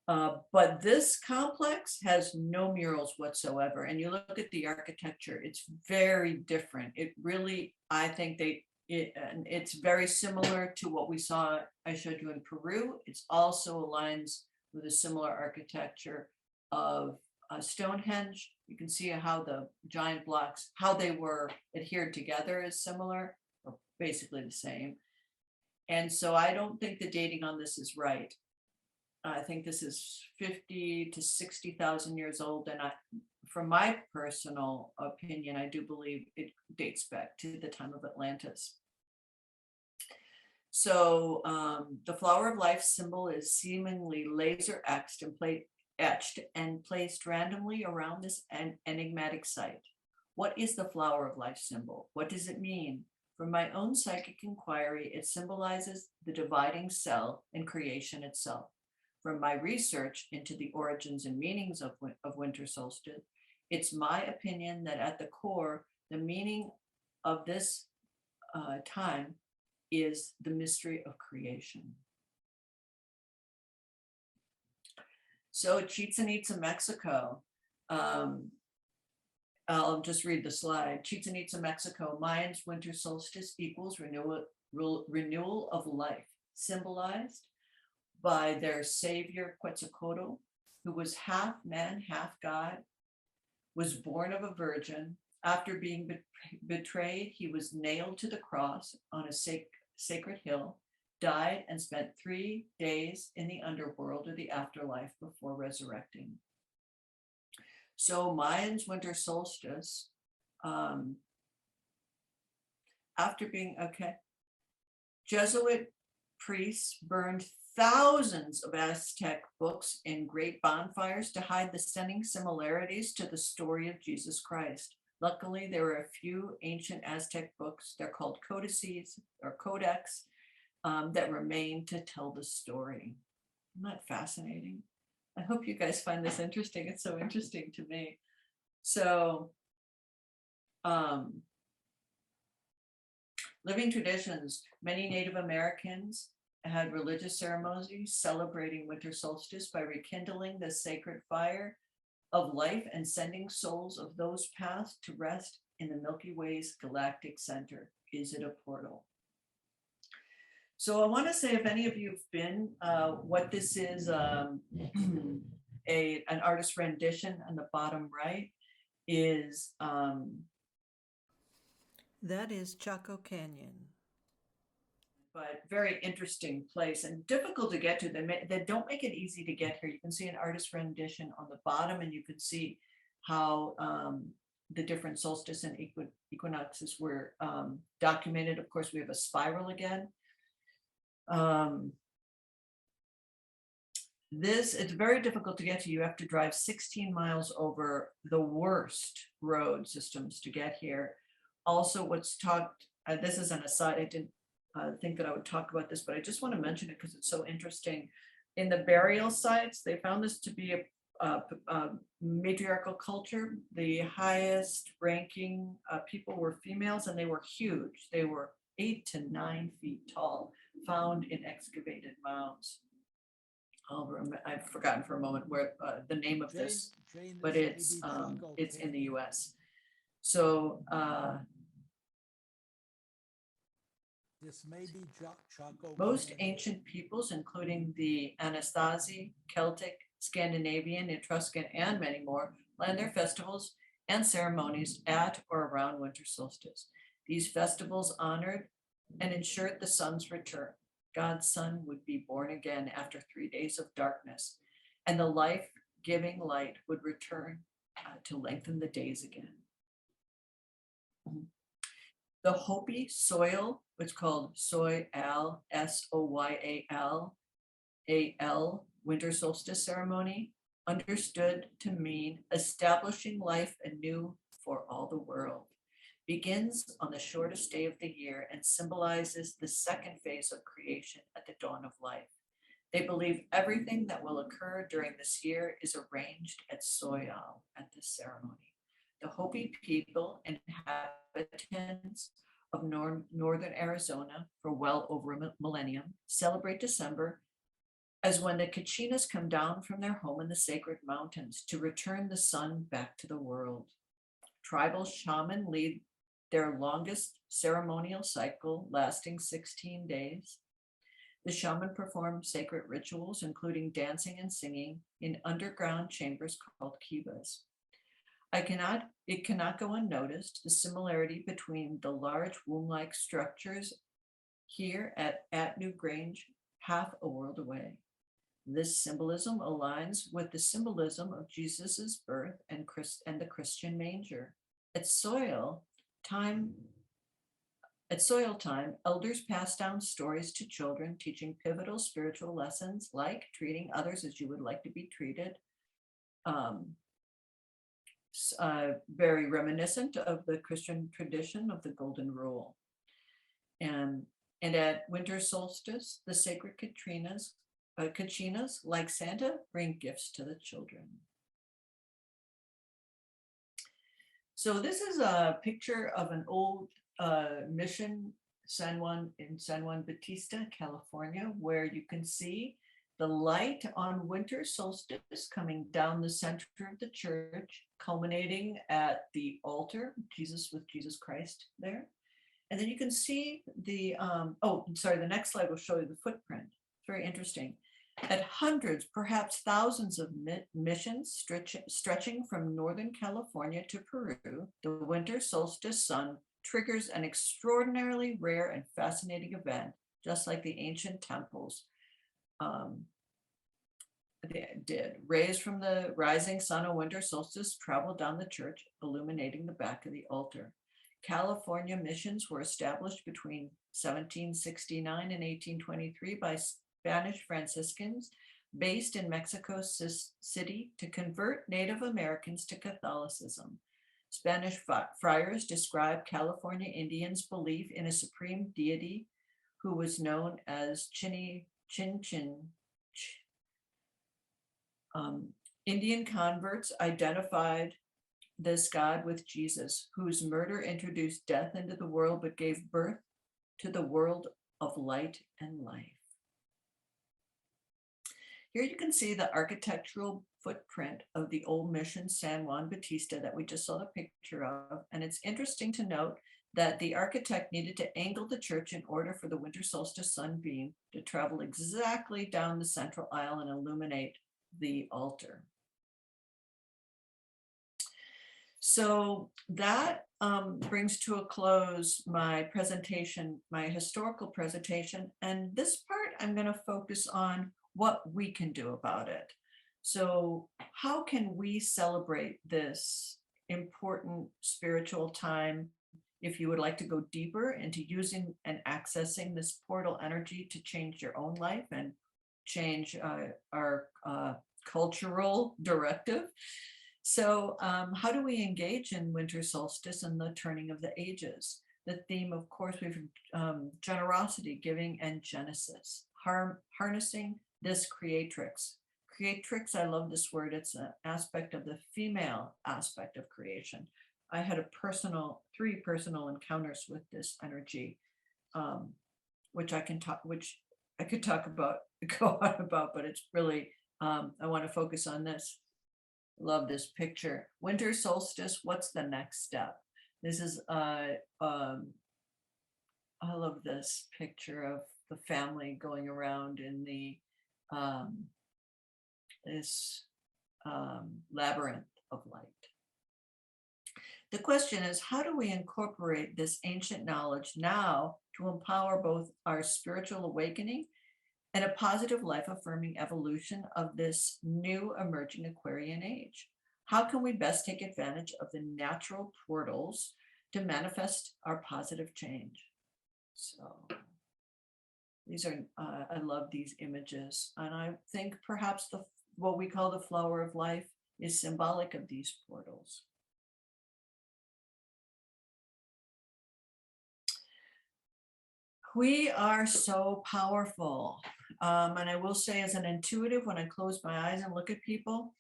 But this complex has no murals whatsoever. And you look at the architecture, it's very different. It really, I think it's very similar to what we saw, I showed you in Peru. It also aligns with a similar architecture of Stonehenge. You can see how the giant blocks, how they were adhered together is similar, or basically the same. And so I don't think the dating on this is right. I think this is 50 to 60,000 years old. And from my personal opinion, I do believe it dates back to the time of Atlantis. So the flower of life symbol is seemingly laser etched and placed randomly around this enigmatic site. What is the flower of life symbol? What does it mean? From my own psychic inquiry, it symbolizes the dividing cell and creation itself. From my research into the origins and meanings of winter solstice, it's my opinion that at the core, the meaning of this time is the mystery of creation. So Chichen Itza, Mexico. I'll just read the slide. Chichen Itza, Mexico. Mayans winter solstice equals renewal of life, symbolized by their savior Quetzalcoatl, who was half man, half God, was born of a virgin. After being betrayed, he was nailed to the cross on a sacred hill, died, and spent 3 days in the underworld or the afterlife before resurrecting. So Mayans winter solstice, after being, Jesuit priests burned thousands of Aztec books in great bonfires to hide the stunning similarities to the story of Jesus Christ. Luckily, there were a few ancient Aztec books, they're called codices or codex, that remain to tell the story. Isn't that fascinating? I hope you guys find this interesting. It's so interesting to me. So, living traditions. Many Native Americans had religious ceremonies celebrating winter solstice by rekindling the sacred fire of life and sending souls of those passed to rest in the Milky Way's galactic center. Is it a portal? So I want to say, if any of you have been, what this is, an artist rendition on the bottom right is that is Chaco Canyon. But very interesting place and difficult to get to. They don't make it easy to get here. You can see an artist rendition on the bottom, and you can see how the different solstice and equinoxes were documented. Of course, we have a spiral again. It's very difficult to get to. You have to drive 16 miles over the worst road systems to get here. Also, what's talked, this is an aside, I didn't think that I would talk about this, but I just want to mention it because it's so interesting. In the burial sites, they found this to be a matriarchal culture. The highest ranking people were females, and they were huge. They were 8 to 9 feet tall, found in excavated mounds. I've forgotten for a moment where the name of this, but it's in the US. So this may be Chaco. most ancient peoples, including the Anasazi, Celtic, Scandinavian, Etruscan, and many more, plan their festivals and ceremonies at or around winter solstice. These festivals honored and ensured the sun's return. God's son would be born again after 3 days of darkness, and the life-giving light would return to lengthen the days again. The Hopi soil, which is called Soyal, Soyal, winter solstice ceremony, understood to mean establishing life anew for all the world, begins on the shortest day of the year and symbolizes the second phase of creation at the dawn of life. They believe everything that will occur during this year is arranged at Soyal at this ceremony. The Hopi people, inhabitants of northern Arizona for well over a millennium, celebrate December as when the Kachinas come down from their home in the sacred mountains to return the sun back to the world. Tribal shaman lead their longest ceremonial cycle, lasting 16 days. The shaman perform sacred rituals, including dancing and singing, in underground chambers called kivas. It cannot go unnoticed the similarity between the large womb-like structures here at New Grange, half a world away. This symbolism aligns with the symbolism of Jesus's birth and the Christian manger. At soil time, elders pass down stories to children, teaching pivotal spiritual lessons like treating others as you would like to be treated. Very reminiscent of the Christian tradition of the Golden Rule. And at winter solstice, the sacred Kachinas, like Santa, bring gifts to the children. So this is a picture of an old mission in San Juan Bautista, California, where you can see the light on winter solstice coming down the center of the church, culminating at the altar, with Jesus Christ there. And then you can see the next slide will show you the footprint. It's very interesting. At hundreds, perhaps thousands of missions stretching from Northern California to Peru, the winter solstice sun triggers an extraordinarily rare and fascinating event, just like the ancient temples they did. Rays from the rising sun on winter solstice travel down the church, illuminating the back of the altar. California missions were established between 1769 and 1823 by Spanish Franciscans based in Mexico City to convert Native Americans to Catholicism. Spanish friars describe California Indians' belief in a supreme deity who was known as Chin Chin. Indian converts identified this God with Jesus, whose murder introduced death into the world but gave birth to the world of light and life. Here you can see the architectural footprint of the old mission San Juan Bautista that we just saw the picture of. And it's interesting to note that the architect needed to angle the church in order for the winter solstice sunbeam to travel exactly down the central aisle and illuminate the altar. So that brings to a close my presentation, my historical presentation. And this part, I'm going to focus on what we can do about it. So how can we celebrate this important spiritual time? If you would like to go deeper into using and accessing this portal energy to change your own life and change our cultural directive. So how do we engage in winter solstice and the turning of the ages? The theme, of course, we've generosity, giving, and genesis, harnessing this creatrix. Creatrix, I love this word. It's an aspect of the female aspect of creation. I had three personal encounters with this energy, which I could talk about, go on about, but it's really, I want to focus on this. Love this picture. Winter solstice, what's the next step? This is, I love this picture of the family going around in the, this labyrinth of light. The question is, how do we incorporate this ancient knowledge now to empower both our spiritual awakening and a positive life-affirming evolution of this new emerging Aquarian age? How can we best take advantage of the natural portals to manifest our positive change? So these are, I love these images. And I think perhaps what we call the flower of life is symbolic of these portals. We are so powerful. And I will say, as an intuitive, when I close my eyes and look at people,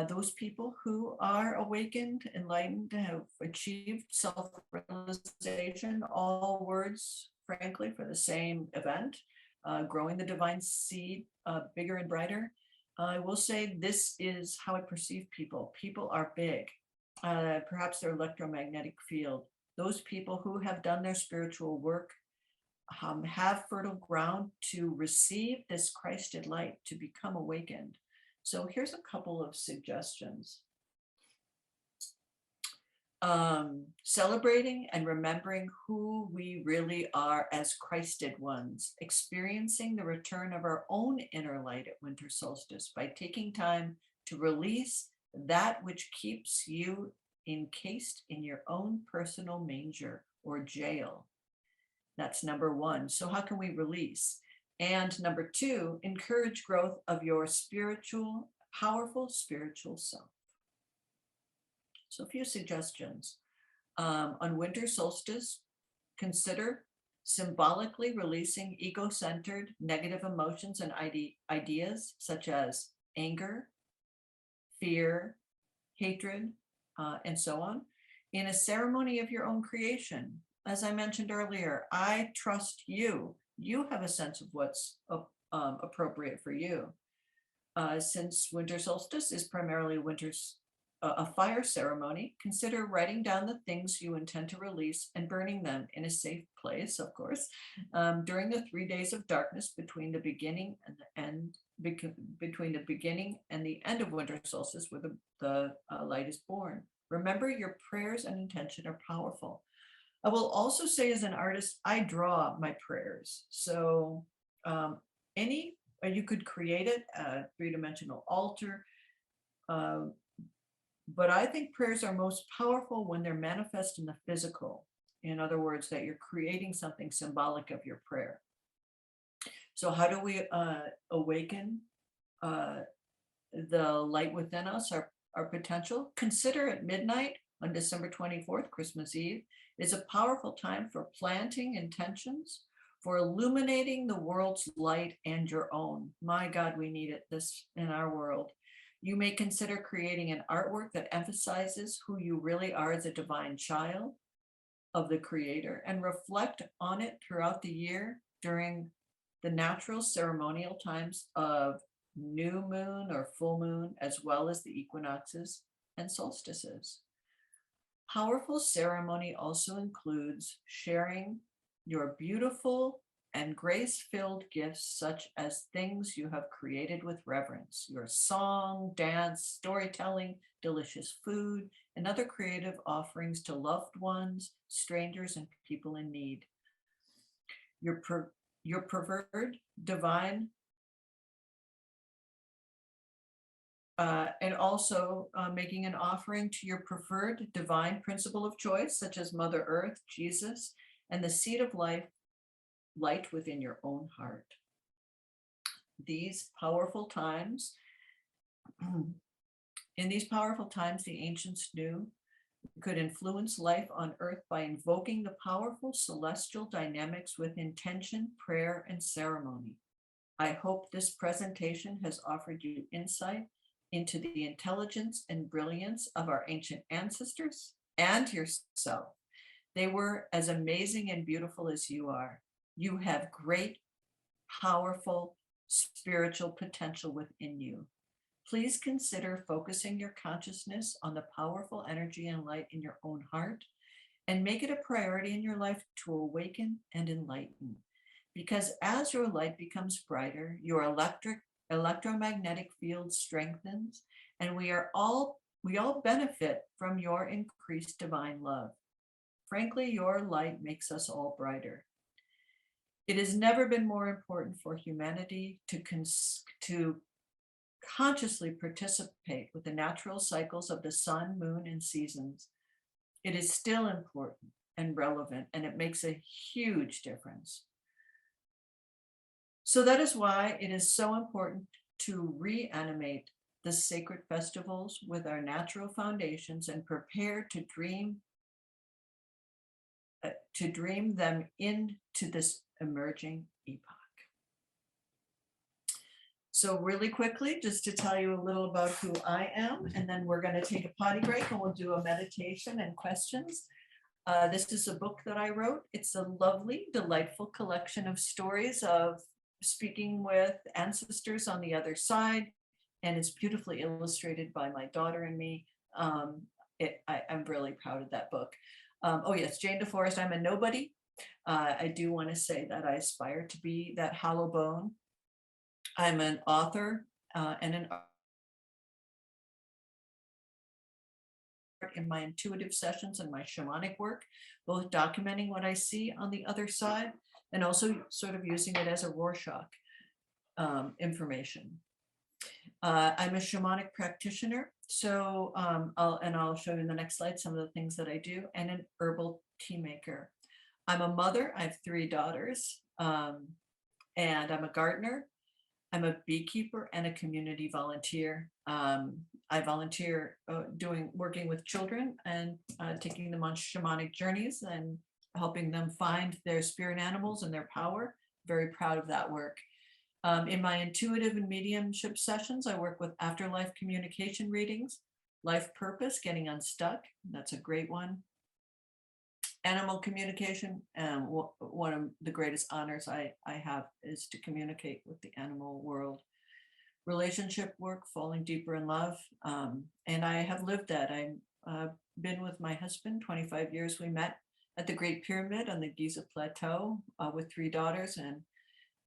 those people who are awakened, enlightened, have achieved self-realization, all words, frankly, for the same event, growing the divine seed bigger and brighter. I will say this is how I perceive people. People are big, perhaps their electromagnetic field. Those people who have done their spiritual work have fertile ground to receive this Christed light, to become awakened. So here's a couple of suggestions. Celebrating and remembering who we really are as Christed ones, experiencing the return of our own inner light at winter solstice by taking time to release that which keeps you encased in your own personal manger or jail. That's number one. So how can we release? And number two, encourage growth of your spiritual, powerful spiritual self. So a few suggestions. On winter solstice, consider symbolically releasing ego-centered negative emotions and ideas such as anger, fear, hatred, and so on, in a ceremony of your own creation. As I mentioned earlier, I trust you. You have a sense of what's appropriate for you. Since winter solstice is primarily winter a fire ceremony, consider writing down the things you intend to release and burning them in a safe place, of course, during the 3 days of darkness between the beginning and the end, between the beginning and the end of winter solstice, where the light is born. Remember, your prayers and intention are powerful. I will also say, as an artist, I draw my prayers. So you could create it, a three-dimensional altar. But I think prayers are most powerful when they're manifest in the physical. In other words, that you're creating something symbolic of your prayer. So how do we awaken the light within us, our potential? Consider at midnight on December 24th, Christmas Eve, is a powerful time for planting intentions, for illuminating the world's light and your own. My God, we need it this in our world. You may consider creating an artwork that emphasizes who you really are as a divine child of the Creator, and reflect on it throughout the year during the natural ceremonial times of new moon or full moon, as well as the equinoxes and solstices. Powerful ceremony also includes sharing your beautiful and grace-filled gifts, such as things you have created with reverence, your song, dance, storytelling, delicious food, and other creative offerings to loved ones, strangers, and people in need. Your preferred divine, and also making an offering to your preferred divine principle of choice, such as Mother Earth, Jesus, and the seed of life, light within your own heart. These powerful times, in these powerful times, the ancients knew could influence life on earth by invoking the powerful celestial dynamics with intention, prayer, and ceremony. I hope this presentation has offered you insight into the intelligence and brilliance of our ancient ancestors and yourself. They were as amazing and beautiful as you are. You have great, powerful spiritual potential within you. Please consider focusing your consciousness on the powerful energy and light in your own heart, and make it a priority in your life to awaken and enlighten. Because as your light becomes brighter, your electromagnetic field strengthens, and we all benefit from your increased divine love. Frankly, your light makes us all brighter. It has never been more important for humanity to consciously participate with the natural cycles of the sun, moon, and seasons. It is still important and relevant, and it makes a huge difference. So that is why it is so important to reanimate the sacred festivals with our natural foundations and prepare to dream them into this emerging epoch. So really quickly, just to tell you a little about who I am, and then we're going to take a potty break and we'll do a meditation and questions. This is a book that I wrote. It's a lovely, delightful collection of stories of speaking with ancestors on the other side, and it's beautifully illustrated by my daughter and me. I'm really proud of that book. Oh yes, Jane DeForest, I'm a nobody. I do want to say that I aspire to be that hollow bone. I'm an author and an art in my intuitive sessions and my shamanic work, both documenting what I see on the other side and also sort of using it as a Rorschach information. I'm a shamanic practitioner, so I'll show you in the next slide some of the things that I do, and an herbal tea maker. I'm a mother. I have 3 daughters, and I'm a gardener. I'm a beekeeper and a community volunteer. I volunteer working with children and taking them on shamanic journeys and helping them find their spirit animals and their power. Very proud of that work. In my intuitive and mediumship sessions, I work with afterlife communication readings, life purpose, getting unstuck. That's a great one. Animal communication, and one of the greatest honors I have is to communicate with the animal world. relationship work, falling deeper in love. And I have lived that. I've been with my husband 25 years. We met at the Great Pyramid on the Giza Plateau with 3 daughters, and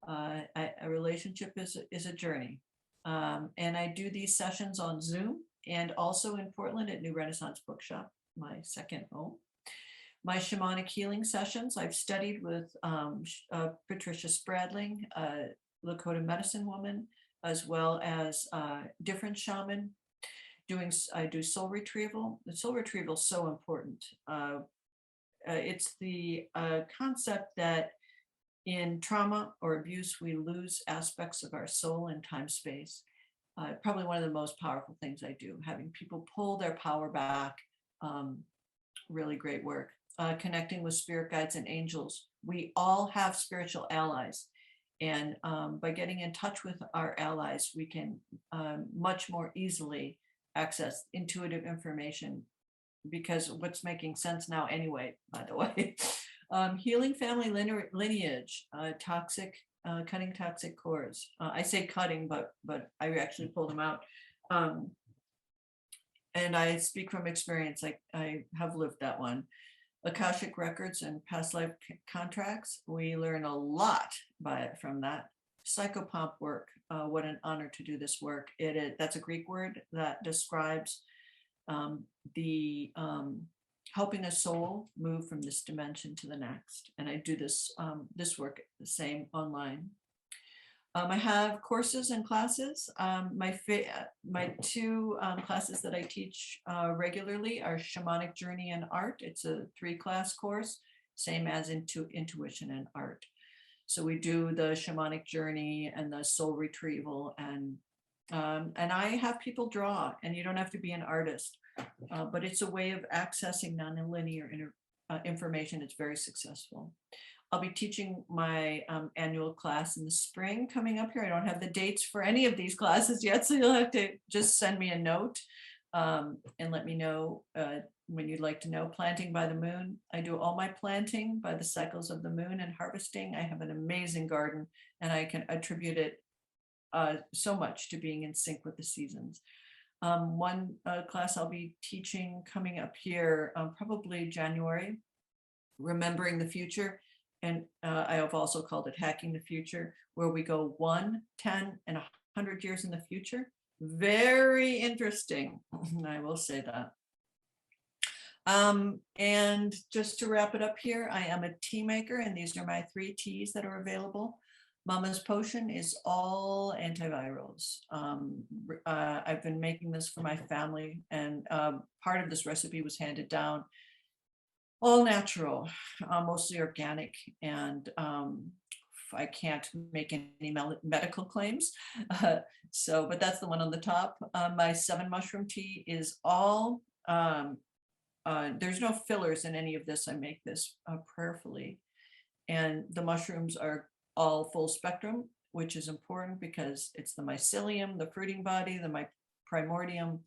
a relationship is a journey. And I do these sessions on Zoom and also in Portland at New Renaissance Bookshop, my second home. My shamanic healing sessions, I've studied with Patricia Spradling, a Lakota medicine woman, as well as different shaman. I do soul retrieval. The soul retrieval is so important. It's the concept that in trauma or abuse, we lose aspects of our soul in time space. Probably one of the most powerful things I do, having people pull their power back. Really great work. Connecting with spirit guides and angels. We all have spiritual allies. And by getting in touch with our allies, we can much more easily access intuitive information, because what's making sense now anyway, by the way. Healing family lineage, cutting toxic cores. I say cutting, but I actually pull them out. And I speak from experience. I have lived that one. Akashic records and past life contracts. We learn a lot from that. Psychopomp work. What an honor to do this work. That's a Greek word that describes the helping a soul move from this dimension to the next. And I do this work the same online. I have courses and classes. My 2 classes that I teach regularly are Shamanic Journey and Art. It's a 3-class course, same as Intuition and Art. So we do the Shamanic Journey and the soul retrieval, and I have people draw, and you don't have to be an artist, but it's a way of accessing nonlinear information. It's very successful. I'll be teaching my annual class in the spring coming up here. I don't have the dates for any of these classes yet, so you'll have to just send me a note and let me know when you'd like to know. Planting by the moon. I do all my planting by the cycles of the moon, and harvesting. I have an amazing garden, and I can attribute it so much to being in sync with the seasons. One class I'll be teaching coming up here, probably January, Remembering the Future. And I have also called it Hacking the Future, where we go 1, 10, and 100 years in the future. Very interesting, I will say that. And just to wrap it up here, I am a tea maker, and these are my 3 teas that are available. Mama's Potion is all antivirals. I've been making this for my family, and part of this recipe was handed down all natural, mostly organic, and I can't make any medical claims. But that's the one on the top. My 7 mushroom tea is all, there's no fillers in any of this. I make this prayerfully. And the mushrooms are all full spectrum, which is important because it's the mycelium, the fruiting body, the primordium,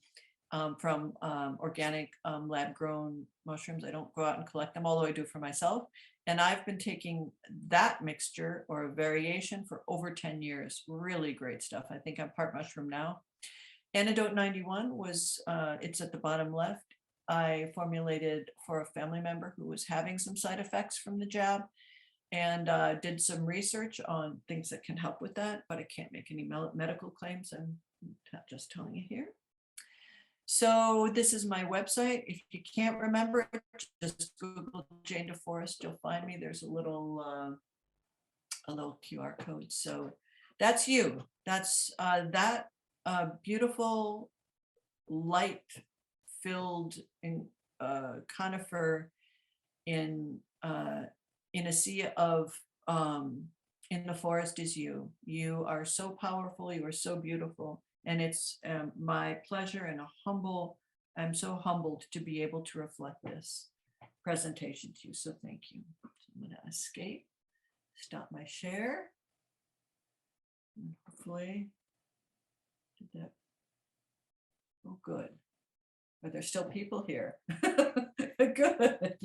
from organic lab grown mushrooms. I don't go out and collect them, although I do for myself. And I've been taking that mixture or a variation for over 10 years. Really great stuff. I think I'm part mushroom now. Antidote 91 was, it's at the bottom left. I formulated for a family member who was having some side effects from the jab, and did some research on things that can help with that, but I can't make any medical claims. I'm just telling you here. So this is my website. If you can't remember it, just Google Jane DeForest. You'll find me. There's a little QR code. So that's you. That's that beautiful light-filled conifer in a sea of in the forest is you. You are so powerful. You are so beautiful. And it's my pleasure and I'm so humbled to be able to reflect this presentation to you. So thank you. So I'm going to escape, stop my share. And hopefully, did that. Oh, good. Are there still people here? Good.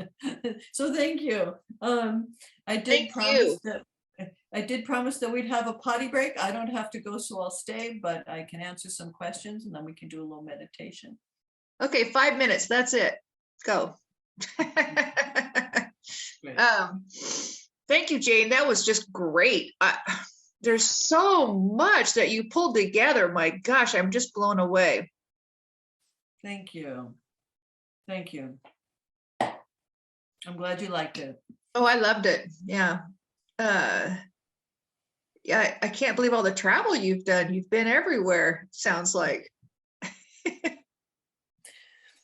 So thank you. I did promise that I did promise that we'd have a potty break. I don't have to go, so I'll stay, but I can answer some questions and then we can do a little meditation. Okay, 5 minutes, that's it. Go. Great. Thank you, Jane. That was just great. There's so much that you pulled together. My gosh, I'm just blown away. Thank you. Thank you. I'm glad you liked it. Oh, I loved it. Yeah. Yeah, I can't believe all the travel you've done. You've been everywhere, sounds like.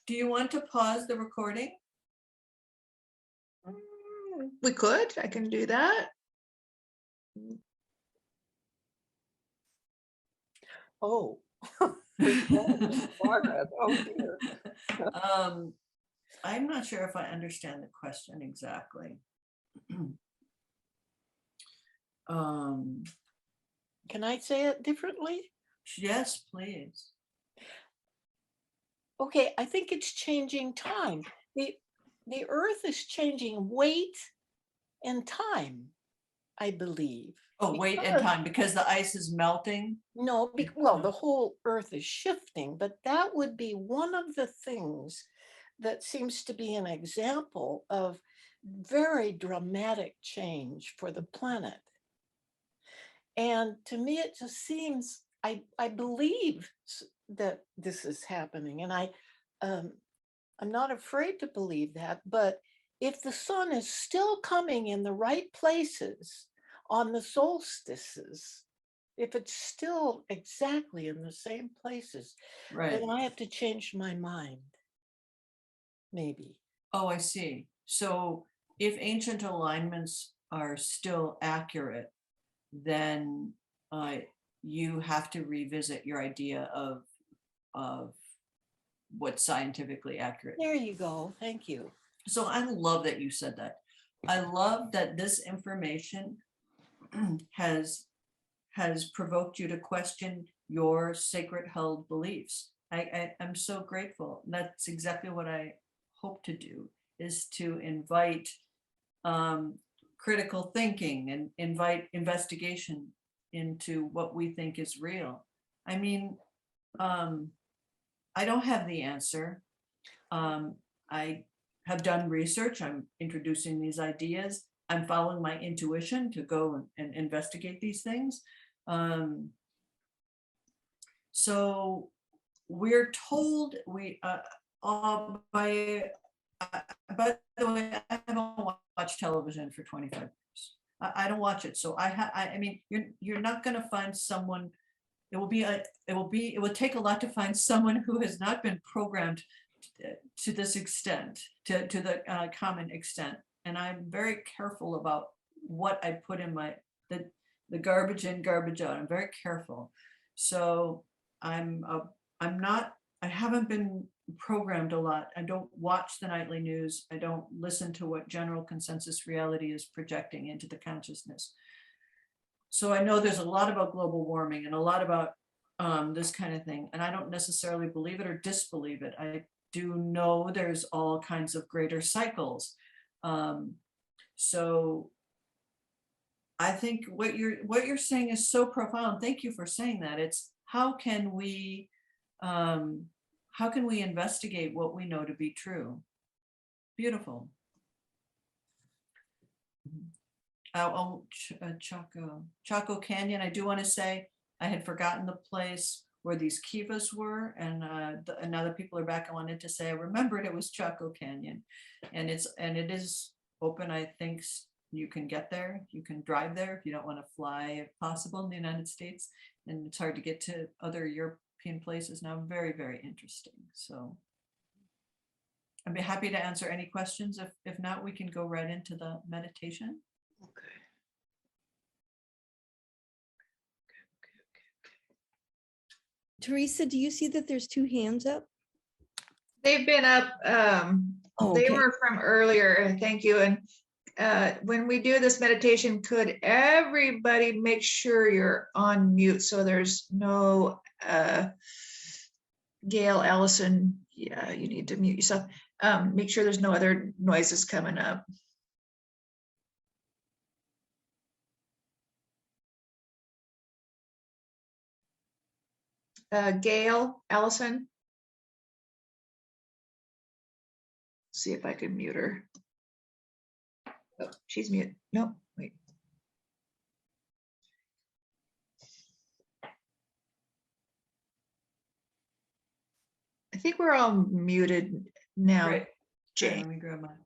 Do you want to pause the recording? We could, I can do that. Oh. Margaret, oh dear. I'm not sure if I understand the question exactly. Can I say it differently? Yes, please. Okay, I think it's changing time. The earth is changing weight and time, I believe. Oh, wait and Because- time, because the ice is melting. No, well, the whole earth is shifting, but that would be one of the things that seems to be an example of very dramatic change for the planet. And to me, it just seems, I believe that this is happening. And I'm not afraid to believe that, but if the sun is still coming in the right places on the solstices, if it's still exactly in the same places, Right. then I have to change my mind. Maybe. Oh, I see. So if ancient alignments are still accurate, then you have to revisit your idea of what's scientifically accurate. There you go. Thank you. So I love that you said that. I love that this information has provoked you to question your sacred held beliefs. I'm so grateful. That's exactly what I hope to do, is to invite critical thinking and invite investigation into what we think is real. I mean, I don't have the answer. I have done research. I'm introducing these ideas. I'm following my intuition to go and investigate these things. So we're told by the way, I haven't watched television for 25 years. I don't watch it. So I mean, you're not going to find someone. It will take a lot to find someone who has not been programmed to this extent, to the common extent. And I'm very careful about what I put in the garbage in, garbage out. I'm very careful. So I haven't been programmed a lot. I don't watch the nightly news. I don't listen to what general consensus reality is projecting into the consciousness. So I know there's a lot about global warming and a lot about this kind of thing. And I don't necessarily believe it or disbelieve it. I do know there's all kinds of greater cycles. So I think what you're saying is so profound. Thank you for saying that. It's how can we investigate what we know to be true? Beautiful. Chaco Canyon. I do want to say I had forgotten the place where these kivas were, and now that people are back, I wanted to say I remembered it was Chaco Canyon, and it is open. I think you can get there. You can drive there if you don't want to fly, if possible, in the United States, and it's hard to get to other European places now. Very, very interesting. So I'd be happy to answer any questions. If not, we can go right into the meditation. Okay. Teresa, do you see that there's 2 hands up? They've been up, Oh, they okay. were from earlier, thank you. And when we do this meditation, could everybody make sure you're on mute so there's no, Gail, Allison, yeah, you need to mute yourself. Make sure there's no other noises coming up. Gail Allison. See if I can mute her. Oh, she's mute. Nope, wait. I think we're all muted now, Great. Sure, Jane. let me grab mine.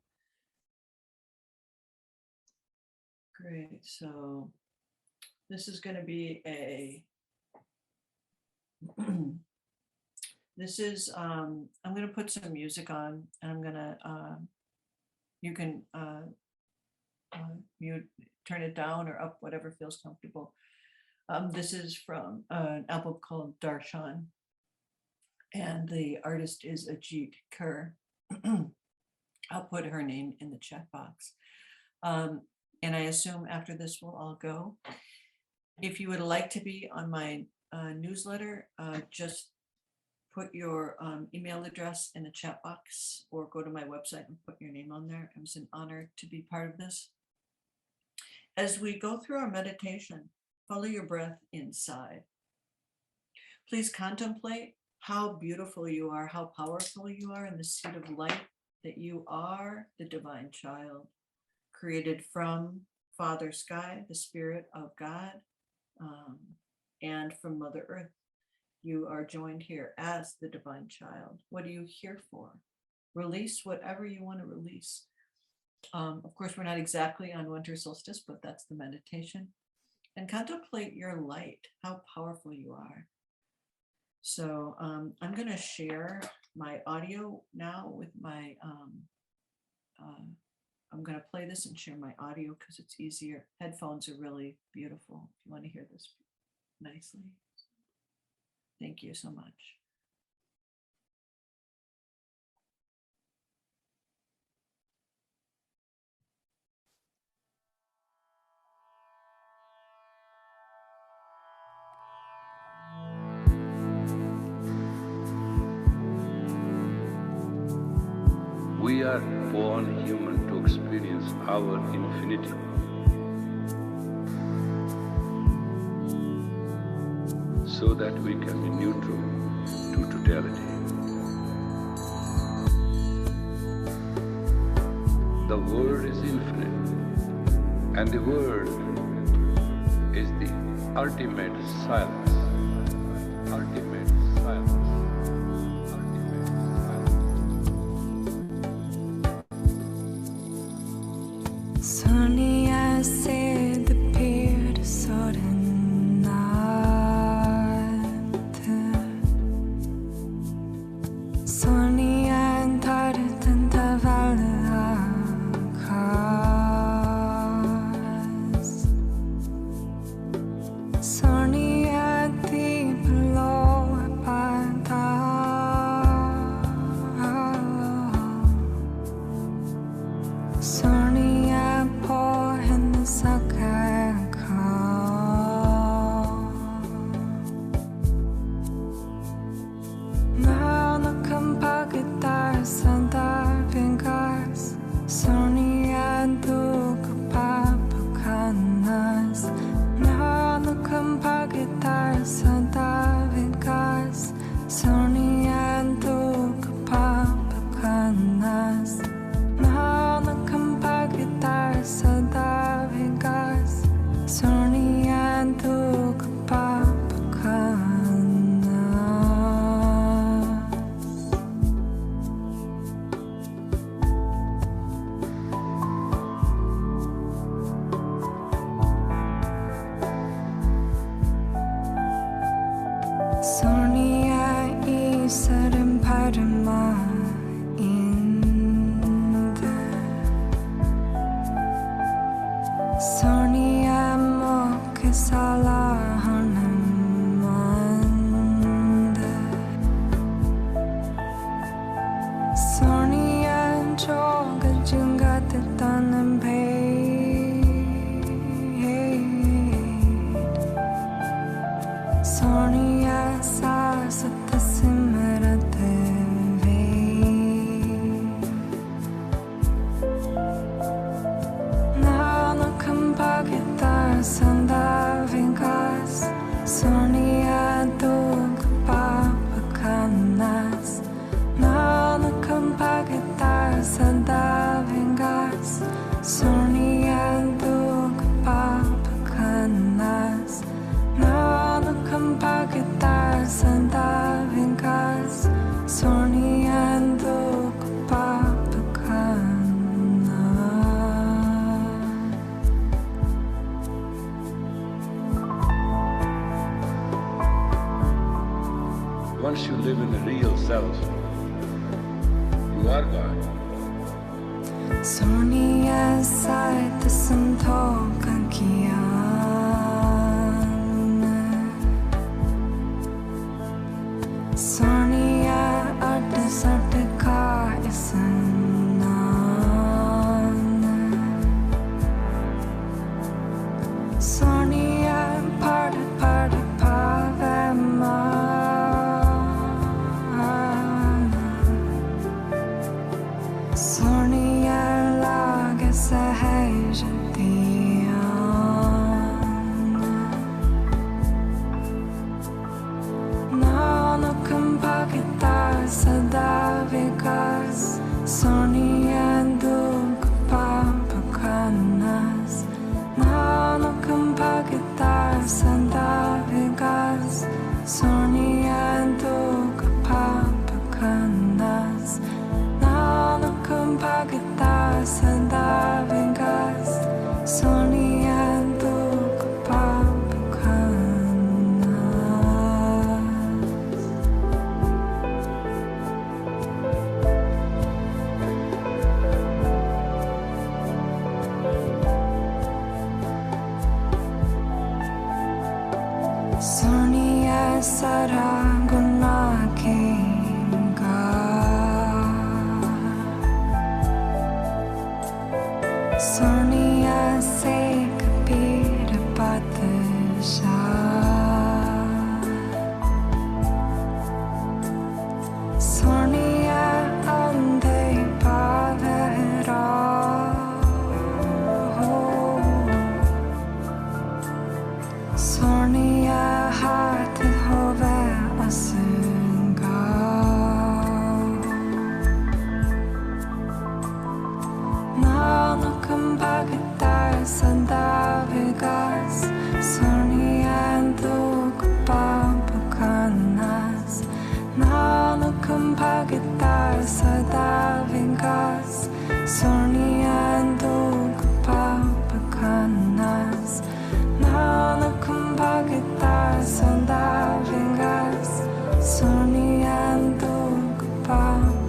Great, so this is going to be a this is I'm going to put some music on, and I'm going to you can mute, turn it down or up, whatever feels comfortable. This is from an album called Darshan, and the artist is Ajit Kerr. I'll put her name in the chat box. And I assume after this we'll all go. If you would like to be on my newsletter, just put your email address in the chat box or go to my website and put your name on there. It was an honor to be part of this. As we go through our meditation, follow your breath inside. Please contemplate how beautiful you are, how powerful you are in the seat of light, that you are the divine child, created from Father Sky, the Spirit of God, and from Mother Earth. You are joined here as the divine child. What are you here for? Release whatever you want to release. Of course, we're not exactly on winter solstice, but that's the meditation. And contemplate your light, how powerful you are. So I'm going to share my audio now with my, I'm going to play this and share my audio because it's easier. Headphones are really beautiful if you want to hear this nicely. Thank you so much. We are born human to experience our infinity. So that we can be neutral to totality. The Word is infinite, and the Word is the ultimate silence. Ultimate silence. Sunny as it appeared, sudden night. Sunny and tired and Sunny and deep below Sunny and poor in the second call. Now the compagita Santa Vingas. Sunny and Duke Papacanas. Now the compagita Santa Vingas. Sunny and Duke Papacanas. Now the compagita Santa Vingas. Sunny and Duke Papacanas. Sonia iserem parma inde. Sonia mo kesalahanem mande. Sonia joga jungat tanem Sonia sasat simrate ve. Nana compagita sanda vingas. Sonia dug pa Varga. Sonia sait som tågan kian. Sonia sat ka isanan. Sonia parda pavema. Sonia laga sahajatian. Nano kampagita sada vikas. Sonia dug papakanas. Nano kampagita sada vikas. Sonia dug papakanas. Nano kumpagita sada vigas. Sonia dug papakanas. Sonia saranguna kinga. Sonia se kapira patasha. Sonia ande pavera. Sonia hat hove asunga. Nano kumpagitar sada vigas. Sonia dug papakanas. Nano kumpagitar sada vigas. Sonia dug papakanas. Nano kumpagitar sada vigas. Sonia dug papakanas.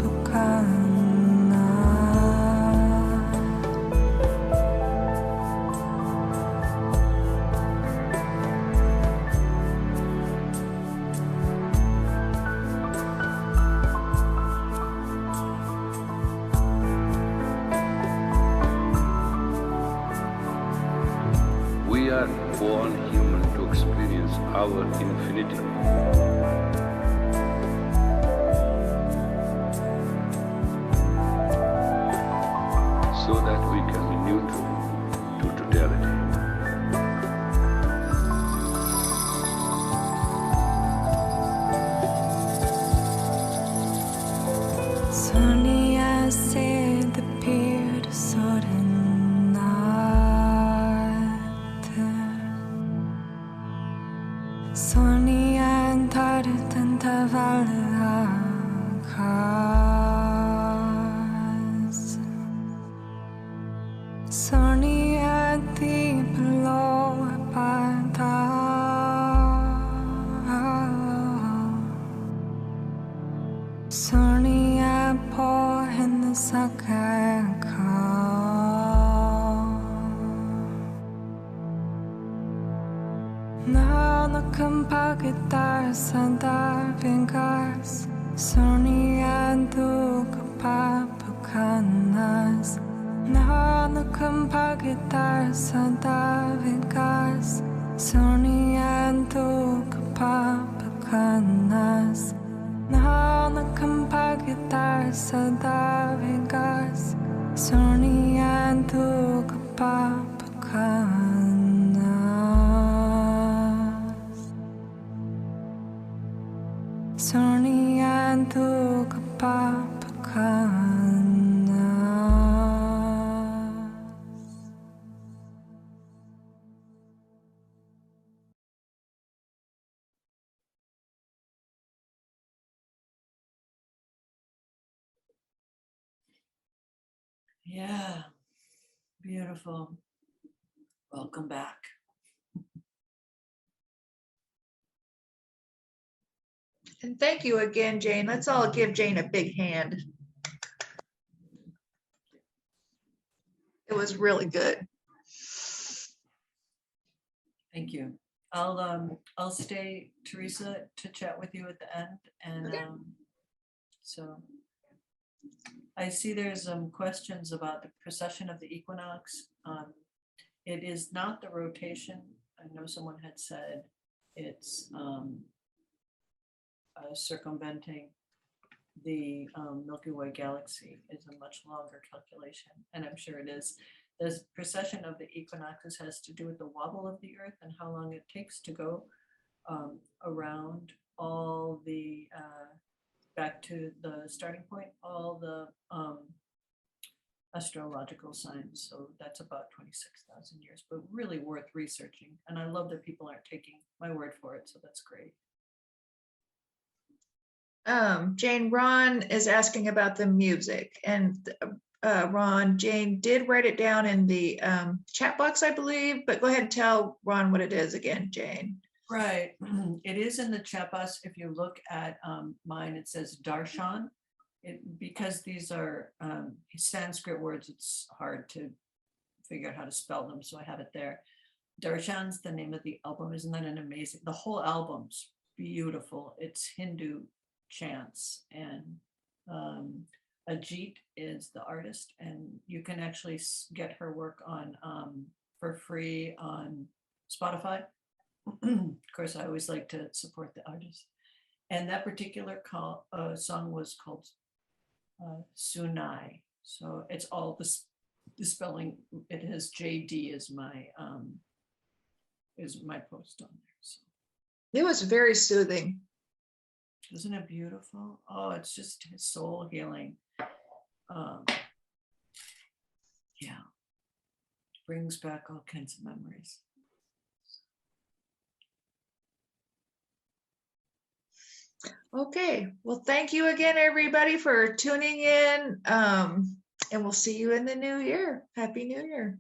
We are born human to experience our infinity. So that we can be neutral to totality. Sonia ser the peer to sådan natt. Sonia tar den tavallakas. Sonia di below pada. Sonia på hennes akaka. Nano kumpagitar sada vigas. Sonia dug papakanas. Nano kumpagitar sada vigas. Sonia dug papakanas. Nano kumpagitar sada vigas. Sonia dug papakanas. Sonia dug papakanas. Yeah, beautiful. Welcome back. And thank you again, Jane. Let's all give Jane a big hand. It was really good. Thank you. I'll stay, Teresa, to chat with you at the end, and Okay. so I see there's some questions about the precession of the equinox. It is not the rotation. I know someone had said it's circumventing the Milky Way galaxy is a much longer calculation, and I'm sure it is. The precession of the equinoxes has to do with the wobble of the Earth and how long it takes to go around all the, back to the starting point, all the astrological signs. So that's about 26,000 years, but really worth researching. And I love that people aren't taking my word for it, so that's great. Jane, Ron is asking about the music, and Ron, Jane did write it down in the chat box, I believe, but go ahead and tell Ron what it is again, Jane. Right. It is in the chat box. If you look at mine, it says darshan. Because these are Sanskrit words, it's hard to figure out how to spell them, so I have it there. Darshan's the name of the album. Isn't that an amazing? The whole album's beautiful. It's Hindu chants, and Ajit is the artist, and you can actually get her work on for free on Spotify. Of course, I always like to support the artist. And that particular song was called Sunai. So it's all the spelling. It has JD as my post on there. So It was very soothing. isn't it beautiful? Oh, it's just soul healing. Yeah, brings back all kinds of memories. Okay, well, thank you again, everybody, for tuning in. And we'll see you in the new year. Happy New Year.